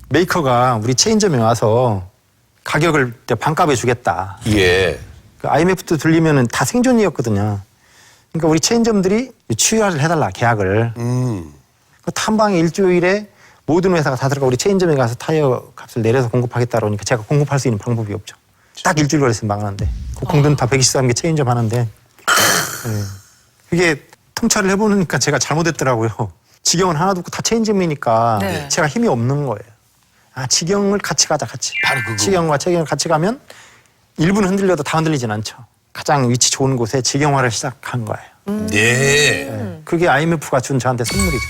메이커가 우리 체인점에 와서 가격을 반값에 주겠다. 예. 그 IMF도 들리면은 다 생존이었거든요. 그러니까 우리 체인점들이 취하를 해달라, 계약을. 한 방에 일주일에 모든 회사가 다 들어가 우리 체인점에 가서 타이어 값을 내려서 공급하겠다 그러니까 제가 공급할 수 있는 방법이 없죠. 딱 일주일 걸렸으면 망하는데. 그 공돈 다 123개 체인점 하는데. 네. 그게 통찰을 해보니까 제가 잘못했더라고요. 직영은 하나도 없고 다 체인점이니까 네. 제가 힘이 없는 거예요. 아, 직영을 같이 가자, 같이. 바로 그거. 직영과 체경을 같이 가면 1분 흔들려도 다 흔들리진 않죠. 가장 위치 좋은 곳에 직영화를 시작한 거예요. 네. 그게 IMF가 준 저한테 선물이죠.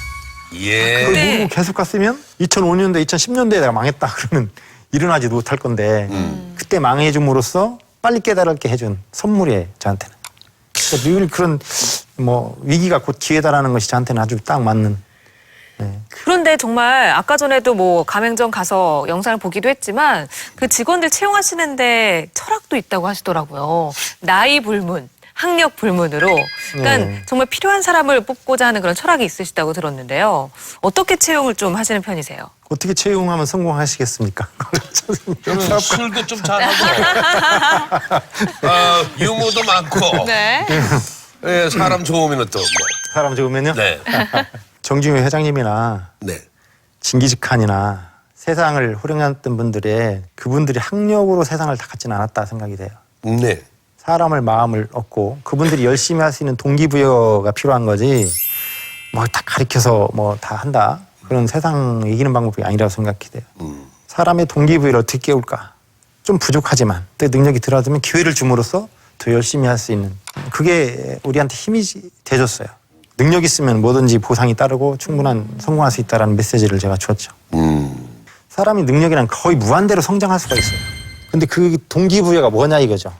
예. 그걸 네. 모르고 계속 갔으면 2005년도에 2010년도에 내가 망했다 그러면 일어나지 못할 건데 그때 망해줌으로써 빨리 깨달게 해준 선물이에요, 저한테는. 그러니까 늘 그런 뭐 위기가 곧 기회다라는 것이 저한테는 아주 딱 맞는. 그런데 정말 아까 전에도 뭐 가맹점 가서 영상을 보기도 했지만 그 직원들 채용하시는데 철학도 있다고 하시더라고요. 나이 불문, 학력 불문으로. 그러니까 네. 정말 필요한 사람을 뽑고자 하는 그런 철학이 있으시다고 들었는데요. 어떻게 채용을 좀 하시는 편이세요? 어떻게 채용하면 성공하시겠습니까? 저는 술도 좀 잘하고, 유머도 많고, 네. 예, 사람 좋으면 또 뭐. 사람 좋으면요. 네. 정진우 회장님이나 네. 징기즈칸이나 세상을 호령했던 분들의 그분들이 학력으로 세상을 다 갖지는 않았다 생각이 돼요. 네. 사람을 마음을 얻고 그분들이 열심히 할 수 있는 동기부여가 필요한 거지 뭐 다 가르쳐서 뭐 다 한다 그런 세상 이기는 방법이 아니라고 생각이 돼요. 사람의 동기부여를 어떻게 깨울까? 좀 부족하지만 또 능력이 들어가면 기회를 줌으로써 더 열심히 할 수 있는 그게 우리한테 힘이 돼줬어요. 능력 있으면 뭐든지 보상이 따르고 충분한 성공할 수 있다는 메시지를 제가 주었죠. 사람이 능력이란 거의 무한대로 성장할 수가 있어요. 근데 그 동기부여가 뭐냐 이거죠.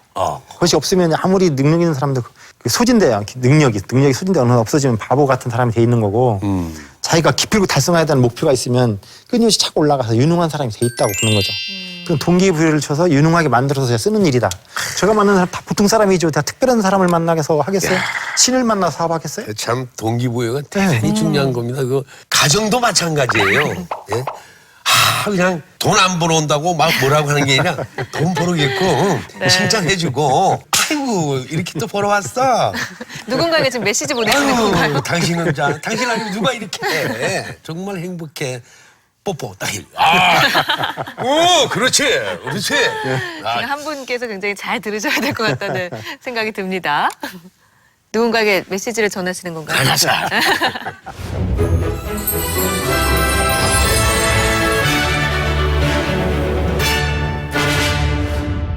그것이 없으면 아무리 능력 있는 사람도 그 소진돼요. 능력이 소진돼 어느 날 없어지면 바보 같은 사람이 돼 있는 거고 자기가 기필고 달성해야 되는 목표가 있으면 끊임없이 자꾸 올라가서 유능한 사람이 돼 있다고 보는 거죠. 그럼 동기부여를 쳐서 유능하게 만들어서 제가 쓰는 일이다. 제가 만나는 사람 다 보통 사람이죠. 다 특별한 사람을 만나서 하겠어요? 신을 만나서 사업하겠어요? 참 동기부여가 대단히 중요한 겁니다. 그 가정도 마찬가지예요. 예? 그냥 돈 안 벌어온다고 막 뭐라고 하는 게 아니라 돈 벌어겠고 칭찬해주고 아이고 이렇게 또 벌어왔어. 누군가에게 지금 메시지 보내시는 건가요? 아유, 당신 아니면 누가 이렇게 해. 정말 행복해. 뽀뽀 따일. 오, 그렇지. 지금 한 분께서 굉장히 잘 들으셔야 될 것 같다는 생각이 듭니다. 누군가에게 메시지를 전하시는 건가요? 알았어.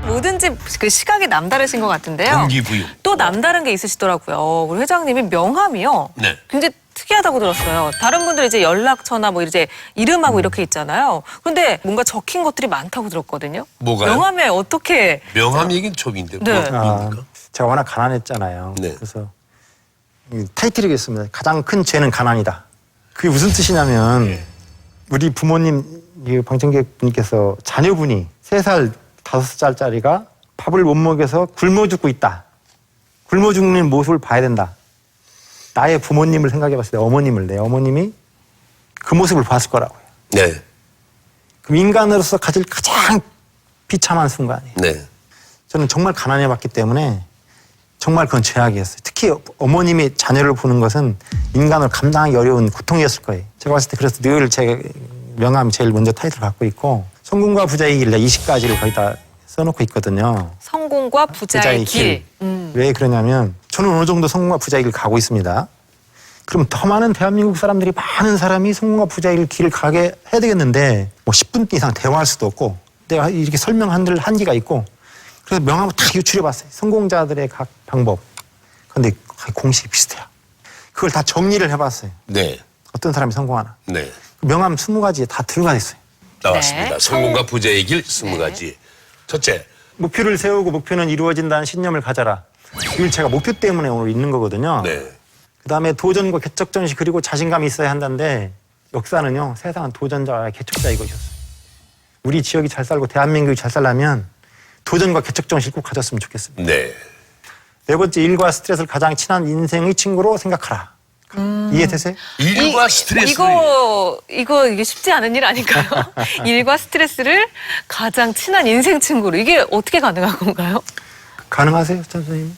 뭐든지 그 시각이 남다르신 것 같은데요. 동기부여. 또 남다른 게 있으시더라고요. 우리 회장님이 명함이요. 네. 굉장히 특이하다고 들었어요. 다른 분들 이제 연락처나 뭐 이제 이름하고 이렇게 있잖아요. 그런데 뭔가 적힌 것들이 많다고 들었거든요. 뭐가요? 명함에 어떻게 명함 얘기는 처음인데. 네. 뭡니까? 제가 워낙 가난했잖아요. 네. 그래서 이 타이틀이 있습니다. 가장 큰 죄는 가난이다. 그게 무슨 뜻이냐면 우리 부모님 방청객 분께서 자녀분이 3살, 5살짜리가 밥을 못 먹여서 굶어 죽고 있다. 굶어 죽는 모습을 봐야 된다. 나의 부모님을 생각해 봤을 때 내 어머님이 그 모습을 봤을 거라고요. 네. 그럼 인간으로서 가질 가장 비참한 순간이에요. 네. 저는 정말 가난해 봤기 때문에 정말 그건 죄악이었어요. 특히 어머님이 자녀를 보는 것은 인간으로 감당하기 어려운 고통이었을 거예요. 제가 봤을 때 그래서 늘 제 명함 제일 먼저 타이틀을 갖고 있고 성공과 부자의 길 20가지를 거의 다 써놓고 있거든요. 성공과 부자의 길. 왜 그러냐면 저는 어느 정도 성공과 부자의 길 가고 있습니다. 그럼 더 많은 대한민국 사람들이 많은 사람이 성공과 부자의 길을 가게 해야 되겠는데 뭐 10분 이상 대화할 수도 없고 내가 이렇게 설명한 한계가 있고 그래서 명함을 다 유출해봤어요. 성공자들의 각 방법. 그런데 거의 공식이 비슷해요. 그걸 다 정리를 해봤어요. 네. 어떤 사람이 성공하나. 네. 명함 20가지에 다 들어가 있어요. 나왔습니다. 네. 성공과 부자의 길 20가지. 첫째. 목표를 세우고 목표는 이루어진다는 신념을 가져라. 이걸 제가 목표 때문에 오늘 있는 거거든요. 네. 그다음에 도전과 개척정신 그리고 자신감이 있어야 한다는데 역사는요. 세상은 도전자와 개척자 이것이었어요. 우리 지역이 잘 살고 대한민국이 잘 살려면 도전과 개척정신을 꼭 가졌으면 좋겠습니다. 네. 네 번째, 일과 스트레스를 가장 친한 인생의 친구로 생각하라. 이해되세요? 일과 스트레스. 이게 쉽지 않은 일 아닌가요? 일과 스트레스를 가장 친한 인생 친구로. 이게 어떻게 가능한 건가요? 가능하세요, 선생님?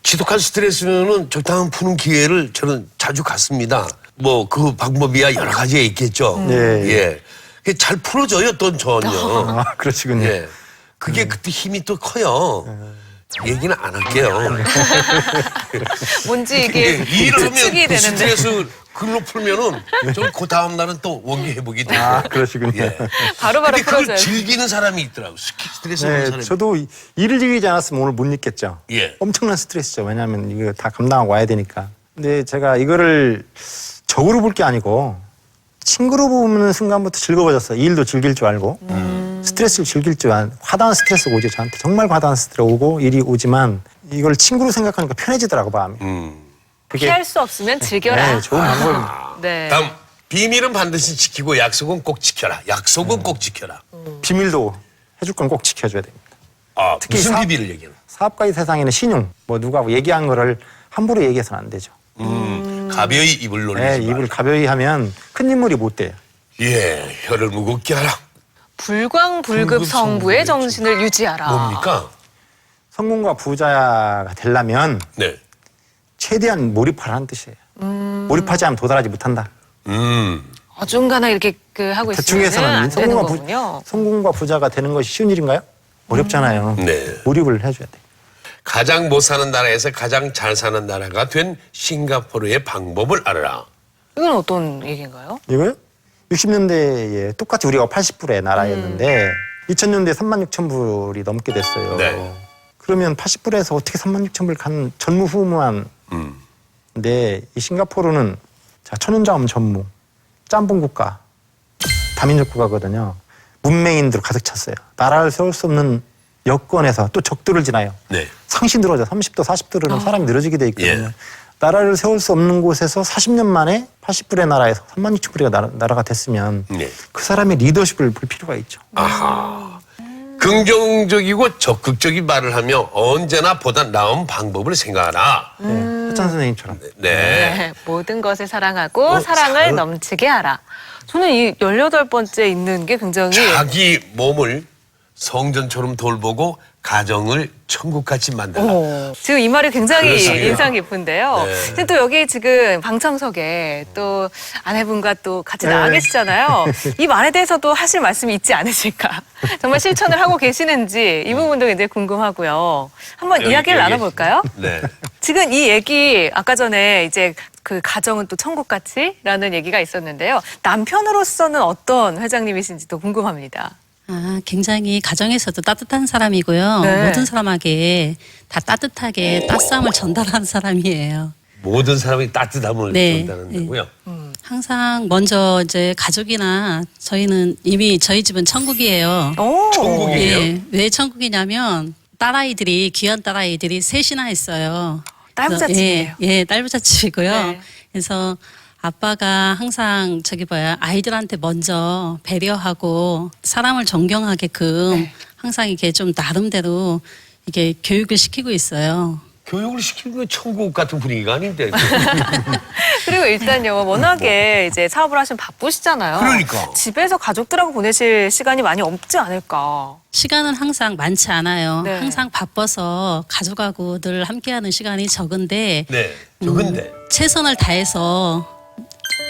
지독한 스트레스는 적당한 푸는 기회를 저는 자주 갖습니다. 뭐 그 방법이야 여러 가지가 있겠죠. 네. 예. 그게 잘 풀어져요, 또 전혀. 아, 그러시군요. 예. 그게 그때 힘이 또 커요. 얘기는 안 할게요. 뭔지 이게 일을 하면 추측이 그 되는데. 스트레스 글로 풀면은 좀 그 다음 날은 또 원기 회복이 되고. 아, 그러시군요. 예. 바로바로 근데 그걸 풀어줘야지. 즐기는 사람이 있더라고. 스트레스 받는 네, 사람이. 저도 일을 즐기지 않았으면 오늘 못 읽겠죠. 예. 엄청난 스트레스죠. 왜냐하면 이거 다 감당하고 와야 되니까. 근데 제가 이거를 적으로 볼 게 아니고 친구로 보는 순간부터 즐거워졌어요. 이 일도 즐길 줄 알고 스트레스를 즐길 줄 아는 화다한 스트레스가 오죠. 저한테 정말 화다한 스트레스가 오고 일이 오지만 이걸 친구로 생각하니까 편해지더라고 마음이. 그게 피할 수 없으면 즐겨라. 네, 좋은 방법입니다. 네. 다음 비밀은 반드시 지키고 약속은 꼭 지켜라. 약속은 꼭 지켜라. 비밀도 해줄 건 꼭 지켜줘야 됩니다. 아, 특히 무슨 사- 비밀을 얘기하는? 사업가의 세상에는 신용, 뭐 누가 얘기한 거를 함부로 얘기해서는 안 되죠. 가벼이 입을 놀리지 네, 마. 입을 가벼이 하면 큰 인물이 못 돼요. 예, 혀를 무겁게 하라. 불광불급 성부의 정신을 유지하라. 뭡니까? 성공과 부자가 되려면 네. 최대한 몰입하라는 뜻이에요. 몰입하지 않으면 도달하지 못한다. 어중간하 이렇게 하고 대충 있으면 해서는 안 되는 거군요. 성공과 부자가 되는 것이 쉬운 일인가요? 어렵잖아요. 네. 몰입을 해줘야 돼. 가장 못 사는 나라에서 가장 잘 사는 나라가 된 싱가포르의 방법을 알아라. 이건 어떤 얘기인가요? 이거요? 60년대에 똑같이 우리가 80불의 나라였는데 2000년대에 36,000불이 넘게 됐어요. 네. 그러면 80불에서 어떻게 36,000불 간 전무후무한. 근데 이 싱가포르는 자, 천연자원 전무, 짬뽕 국가, 다민족 국가거든요. 문맹인들 가득 찼어요. 나라를 세울 수 없는 여건에서 또 적도를 지나요. 네. 상시 늘어져. 30도, 40도로는 사람이 늘어지게 돼 있거든요. 예. 나라를 세울 수 없는 곳에서 40년 만에 80불의 나라에서 36,000불의 나라가 됐으면 네. 그 사람의 리더십을 볼 필요가 있죠. 아하. 긍정적이고 적극적인 말을 하며 언제나 보다 나은 방법을 생각하라. 허찬 선생님처럼. 네. 네, 모든 것을 사랑하고 사랑을 사랑. 넘치게 하라. 저는 이 18번째 있는 게 굉장히 자기 몸을 성전처럼 돌보고 가정을 천국같이 만들라. 지금 이 말이 굉장히 그렇습니다. 인상 깊은데요. 네. 근데 또 여기 지금 방청석에 또 아내분과 또 같이 나와 네. 계시잖아요. 이 말에 대해서도 하실 말씀이 있지 않으실까. 정말 실천을 하고 계시는지 이 부분도 굉장히 궁금하고요. 한번 여기, 이야기를 여기. 나눠볼까요? 네. 지금 이 얘기 아까 전에 이제 그 가정은 또 천국같이라는 얘기가 있었는데요. 남편으로서는 어떤 회장님이신지도 궁금합니다. 아, 굉장히 가정에서도 따뜻한 사람이고요. 네. 모든 사람에게 다 따뜻하게 따스함을 전달하는 사람이에요. 모든 사람이 따뜻함을 네. 전달한다고요. 항상 먼저 이제 가족이나 저희는 이미 저희 집은 천국이에요. 오. 천국이에요? 예, 왜 천국이냐면 딸아이들이 귀한 딸아이들이 셋이나 있어요. 딸부잣집이에요. 예, 딸부잣집이고요. 네. 그래서 아빠가 항상 아이들한테 먼저 배려하고 사람을 존경하게끔 항상 이게 좀 나름대로 이게 교육을 시키고 있어요. 교육을 시키면 천국 같은 분위기가 아닌데. 그리고 일단요, 워낙에 이제 사업을 하시면 바쁘시잖아요. 그러니까. 집에서 가족들하고 보내실 시간이 많이 없지 않을까. 시간은 항상 많지 않아요. 네. 항상 바빠서 가족하고 늘 함께하는 시간이 적은데 네. 적은데. 최선을 다해서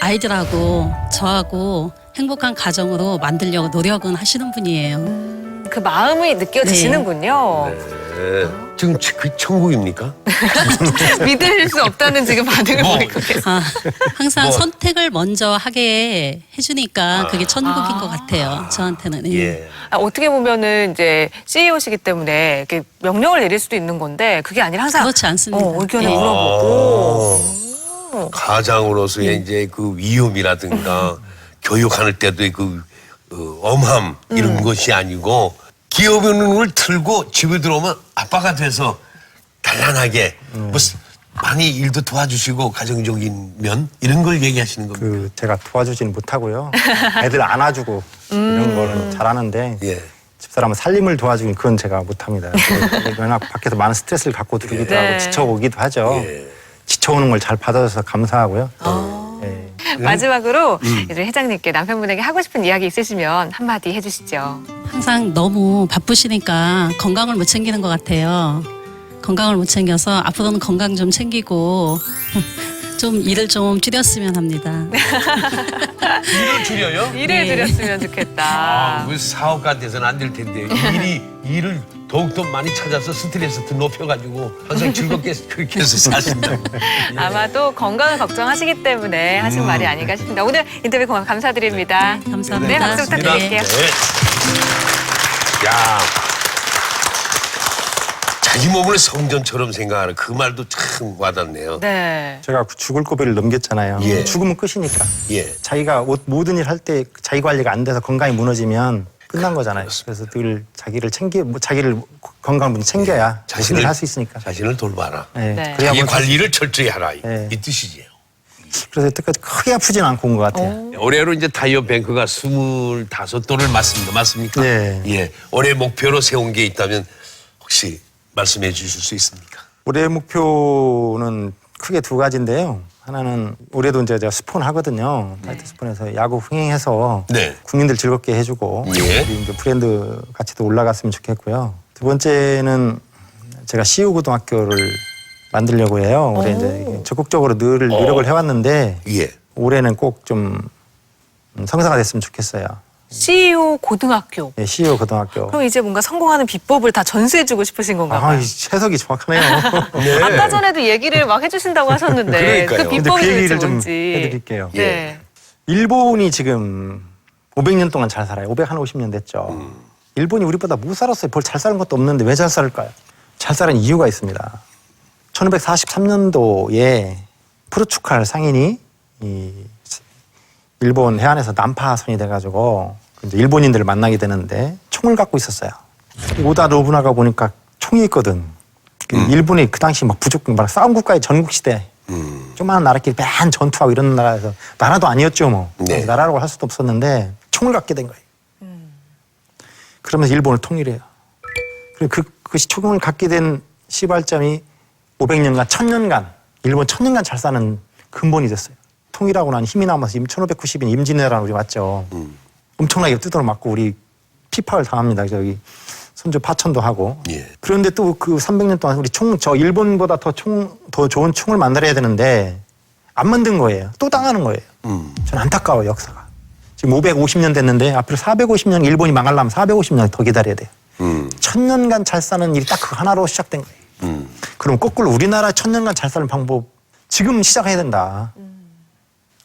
아이들하고 저하고 행복한 가정으로 만들려고 노력은 하시는 분이에요. 그 마음이 느껴지시는군요. 네. 지금 그 천국입니까? 믿을 수 없다는 지금 반응을 뭐. 보이고 계세요. 아, 항상 뭐. 선택을 먼저 하게 해주니까 그게 천국인 것 같아요. 저한테는. 예. 예. 어떻게 보면은 이제 CEO시기 때문에 이렇게 명령을 내릴 수도 있는 건데 그게 아니라 항상 그렇지 않습니다. 의견을 예. 물어보고. 가장으로서의 이제 그 위험이라든가 교육할 때도 그 엄함 이런 것이 아니고 기업의 눈을 틀고 집에 들어오면 아빠가 돼서 단란하게 뭐 많이 일도 도와주시고 가정적인 면 이런 걸 얘기하시는 겁니다. 그 제가 도와주지는 못하고요. 애들 안아주고 이런 거는 잘하는데 예. 집사람은 살림을 도와주긴 그건 제가 못합니다. 워낙 밖에서 많은 스트레스를 갖고 들기도 네. 하고 지쳐오기도 하죠. 예. 지쳐오는 걸 잘 받아줘서 감사하고요. 예. 마지막으로 이제 회장님께 남편분에게 하고 싶은 이야기 있으시면 한마디 해주시죠. 항상 너무 바쁘시니까 건강을 못 챙기는 것 같아요. 건강을 못 챙겨서 앞으로는 건강 좀 챙기고 좀 일을 좀 줄였으면 합니다. 일을 줄여요? 일을 드렸으면 좋겠다. 그 사업가 돼서는 안 될 텐데 일을 더욱더 많이 찾아서 스트레스 높여가지고 항상 즐겁게 그렇게 해서 사신다. 아마도 건강을 걱정하시기 때문에 하신 말이 아닌가 싶습니다. 오늘 인터뷰 감사드립니다. 감사합니다. 네, 박수 부탁드릴게요. 야, 자기 몸을 성전처럼 생각하는 그 말도 참 와닿네요. 네. 제가 죽을 고비를 넘겼잖아요. 예. 죽으면 끝이니까. 예. 자기가 모든 일 할 때 자기 관리가 안 돼서 건강이 무너지면 끝난 거잖아요. 그래서 늘 자기를 자기를 건강을 챙겨야 자신을 할 수 있으니까. 자신을 돌봐라. 네. 네. 그래야 자기 뭐 관리를 철저히 하라. 네. 이 뜻이지요. 그래서 여태까지 크게 아프진 않고 온 것 같아요. 올해로 이제 타이어뱅크가 25돌을 맞습니다. 맞습니까? 네. 예. 올해 목표로 세운 게 있다면 혹시 말씀해 주실 수 있습니까? 올해 목표는 크게 두 가지인데요. 하나는 올해도 이제 제가 스폰 하거든요. 타이트 스폰에서 야구 흥행해서 네. 국민들 즐겁게 해주고 예. 우리 이제 브랜드 가치도 올라갔으면 좋겠고요. 두 번째는 제가 CU 고등학교를 만들려고 해요. 올해 이제 적극적으로 늘 노력을 해왔는데 예. 올해는 꼭 좀 성사가 됐으면 좋겠어요. CU 고등학교. 네, CU 고등학교. 그럼 이제 뭔가 성공하는 비법을 다 전수해주고 싶으신 건가 봐요. 이 해석이 정확하네요. 네. 아까 전에도 얘기를 막 해주신다고 하셨는데 그러니까요. 그 근데 비법이 그 도대체 얘기를 좀 뭔지. 해드릴게요. 네. 일본이 지금 500년 동안 잘 살아요. 550년 됐죠. 일본이 우리보다 못 살았어요. 뭘 잘 사는 것도 없는데 왜 잘 살을까요? 잘 사는 이유가 있습니다. 1543년도에 포르투갈 상인이 이 일본 해안에서 난파선이 돼가지고 이제 일본인들을 만나게 되는데 총을 갖고 있었어요. 오다 노부나가 보니까 총이 있거든. 일본이 그 당시 막 부족, 막 싸움 국가의 전국 시대. 조그마한 나라끼리 맨 전투하고 이런 나라에서 나라도 아니었죠 뭐. 네. 나라라고 할 수도 없었는데 총을 갖게 된 거예요. 그러면서 일본을 통일해요. 그리고 그 총을 갖게 된 시발점이 500년간, 1000년간, 일본 1000년간 잘 사는 근본이 됐어요. 통일하고 난 힘이 남아서 1590년 임진왜란 우리 맞죠. 엄청나게 두드러 맞고 우리 피파를 당합니다. 저기 선조 파천도 하고. 예. 그런데 또 그 300년 동안 우리 저 일본보다 더 좋은 총을 만들어야 되는데 안 만든 거예요. 또 당하는 거예요. 전 안타까워요, 역사가. 지금 550년 됐는데 앞으로 450년 일본이 망하려면 450년 더 기다려야 돼요. 1000년간 잘 사는 일이 딱 그 하나로 시작된 거예요. 그럼 거꾸로 우리나라 1000년간 잘 사는 방법 지금 시작해야 된다.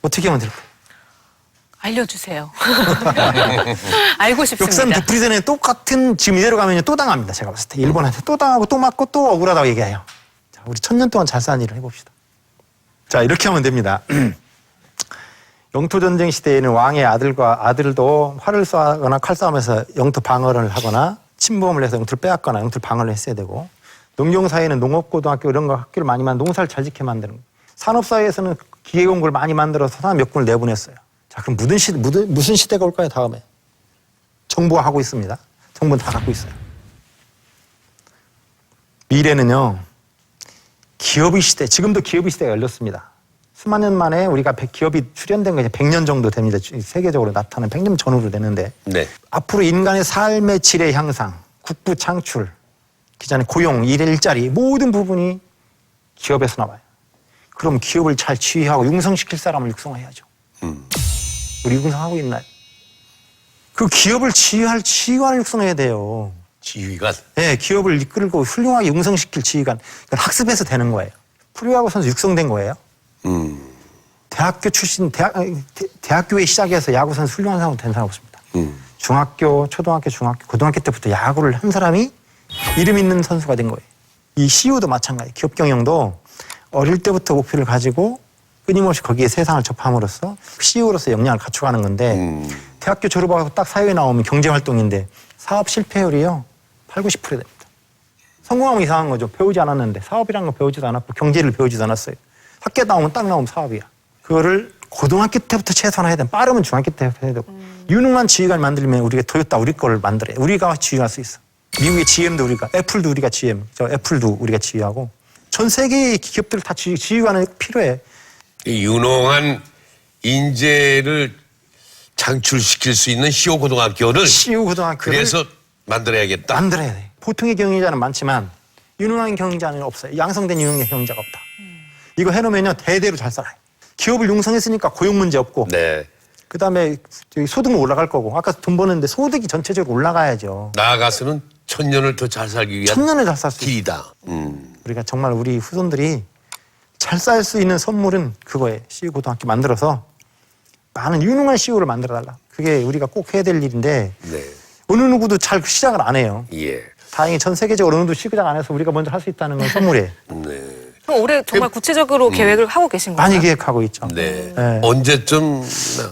어떻게 하면 될까요? 알려주세요. 알고 싶습니다. 역사는 되풀이되는 똑같은 지금 이대로 가면 또 당합니다. 제가 봤을 때 일본한테 또 당하고 또 맞고 또 억울하다고 얘기해요. 자, 우리 1000년 동안 잘 사는 일을 해봅시다. 자, 이렇게 하면 됩니다. 영토전쟁 시대에는 왕의 아들도 활을 쏘거나 칼싸움에서 영토 방어를 하거나 침범을 해서 영토를 빼앗거나 영토를 방어를 했어야 되고, 농경사회는 농업고등학교 이런 거 학교를 많이 농사를 잘 짓게 만드는 거예요. 산업사회에서는 기계공고를 많이 만들어서 사람 몇 군을 내보냈어요. 자, 그럼 무슨 시대가 올까요, 다음에? 정부가 하고 있습니다. 정부는 다 갖고 있어요. 미래는요, 기업의 시대, 지금도 기업의 시대가 열렸습니다. 수만 년 만에 우리가 기업이 출현된 거 이제 100년 정도 됩니다. 세계적으로 나타나는 100년 전후로 되는데, 네. 앞으로 인간의 삶의 질의 향상, 국부 창출, 기존의 고용, 일자리 모든 부분이 기업에서 나와요. 그럼 기업을 잘 지휘하고 융성시킬 사람을 육성해야죠. 우리 육성하고 있나요? 그 기업을 지휘할 지휘관을 육성해야 돼요. 지휘관. 네, 기업을 이끌고 훌륭하게 융성시킬 지휘관. 그러니까 학습해서 되는 거예요. 프로야구 선수 육성된 거예요. 대학교 출신, 대학교에 시작해서 야구 선수 훌륭한 사람 된 사람 없습니다. 중학교, 초등학교, 중학교, 고등학교 때부터 야구를 한 사람이 이름 있는 선수가 된 거예요. 이 CEO도 마찬가지예요. 기업 경영도 어릴 때부터 목표를 가지고 끊임없이 거기에 세상을 접함으로써 CEO로서 역량을 갖춰가는 건데, 대학교 졸업하고 딱 사회에 나오면 경제활동인데 사업 실패율이요 80~90% 됩니다. 성공하면 이상한 거죠. 배우지 않았는데, 사업이란 거 배우지도 않았고 경제를 배우지도 않았어요. 학교 나오면 딱 나오면 사업이야. 그거를 고등학교 때부터 최소한 해야 돼. 빠르면 중학교 때부터 해야 되고. 유능한 지휘관을 만들면 우리가 토요타 우리 거를 만들어요. 우리가 지휘할 수 있어. 미국의 GM도 우리가, 애플도 우리가 GM, 애플도 우리가 지휘하고, 전 세계의 기업들 다 지휘관이 필요해. 이 유능한 인재를 창출시킬 수 있는 CU 고등학교를 CU 고등학교를 그래서 만들어야겠다. 만들어야 돼. 보통의 경영자는 많지만 유능한 경영자는 없어요. 양성된 유능한 경영자가 없다. 이거 해놓으면요 대대로 잘 살아요. 기업을 융성했으니까 고용 문제 없고, 네. 그다음에 소득은 올라갈 거고, 아까 돈 버는데 소득이 전체적으로 올라가야죠. 나아가서는 천년을 더 잘 살기 위한 천년을 잘 살 수 있어요. 길이다. 우리가 정말 우리 후손들이 잘 살 수 있는 선물은 그거예요. CU 고등학교 만들어서 많은 유능한 CU를 만들어달라. 그게 우리가 꼭 해야 될 일인데 네. 어느 누구도 잘 시작을 안 해요. 예. 다행히 전 세계적으로 어느 누구도 시작 안 해서 우리가 먼저 할 수 있다는 건 선물이에요. 네. 그럼 올해 정말 구체적으로 계획을 하고 계신 거예요? 많이 계획하고 있죠. 네. 네. 언제쯤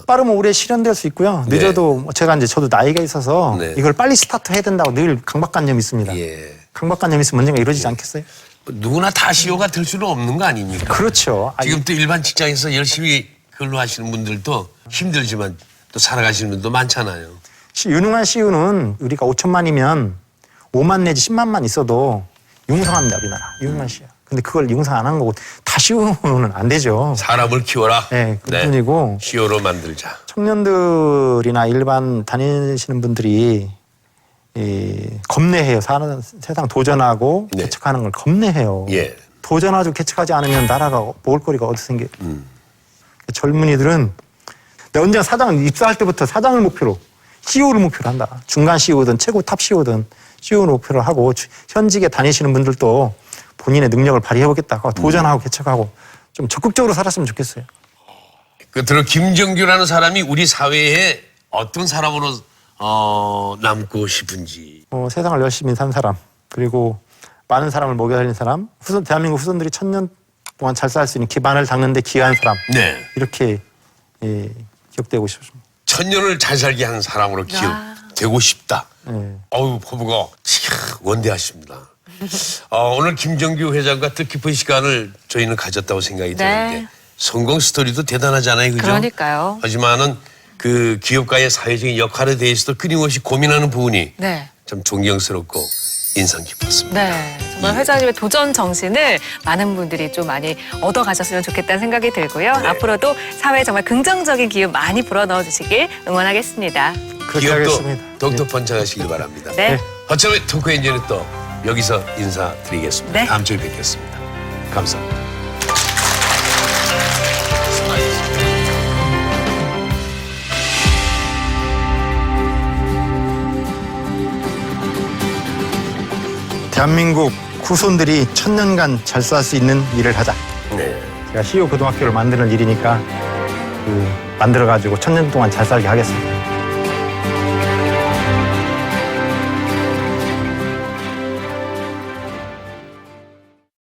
빠르면 올해 실현될 수 있고요. 늦어도 뭐 제가 이제 저도 나이가 있어서 네. 이걸 빨리 스타트 해야 된다고 늘 강박관념이 있습니다. 예. 강박관념이 있으면 언젠가 이루어지지 않겠어요? 누구나 다 CEO가 될 수는 없는 거 아닙니까? 그렇죠. 지금 또 일반 직장에서 열심히 근로하시는 분들도 힘들지만 또 살아가시는 분도 많잖아요. 유능한 CU는 우리가 5천만이면 5만 내지 10만만 있어도 융성합니다, 우리나라. 유능한 CU. 근데 그걸 융성 안 한 거고 다 CU는 안 되죠. 사람을 키워라. 네, 그뿐이고 CEO로 만들자. 청년들이나 일반 다니시는 분들이 겁내해요. 세상 도전하고 네. 개척하는 걸 겁내해요. 예. 도전하고 개척하지 않으면 나라가 먹을거리가 어디 생겨. 젊은이들은 내가 언제나 사장 입사할 때부터 사장을 목표로 CEO를 목표로 한다. 중간 CEO든 최고 탑 CEO든 CEO를 목표로 하고 현직에 다니시는 분들도 본인의 능력을 발휘해보겠다고 도전하고 개척하고 좀 적극적으로 살았으면 좋겠어요. 끝으로 김정규라는 사람이 우리 사회에 어떤 사람으로 남고 싶은지. 세상을 열심히 산 사람 그리고 많은 사람을 먹여 살린 사람 대한민국 후손들이 1000년 동안 잘 살 수 있는 기반을 닦는 데 기여한 사람 네. 이렇게 기억되고 싶습니다. 천년을 잘 살게 하는 사람으로 기억되고 싶다. 네. 어우, 포부가 원대하십니다. 오늘 김정규 회장과 뜻깊은 시간을 저희는 가졌다고 생각이 드는데 성공 스토리도 대단하잖아요. 그죠? 그러니까요. 하지만은 그 기업가의 사회적인 역할에 대해서도 끊임없이 고민하는 부분이 참 존경스럽고 인상 깊었습니다. 네, 정말 회장님의 도전 정신을 많은 분들이 좀 많이 얻어가셨으면 좋겠다는 생각이 들고요. 네. 앞으로도 사회에 정말 긍정적인 기운 많이 불어넣어 주시길 응원하겠습니다. 그렇게 기업도 하겠습니다. 더욱더 번창하시길 바랍니다. 네. 허참의 토크 엔진은 또 여기서 인사드리겠습니다. 네. 다음 주에 뵙겠습니다. 감사합니다. 대한민국 후손들이 1000년간 잘 살 수 있는 일을 하자. 네. 제가 CU 고등학교를 만드는 일이니까 만들어가지고 1000년 동안 잘 살게 하겠습니다.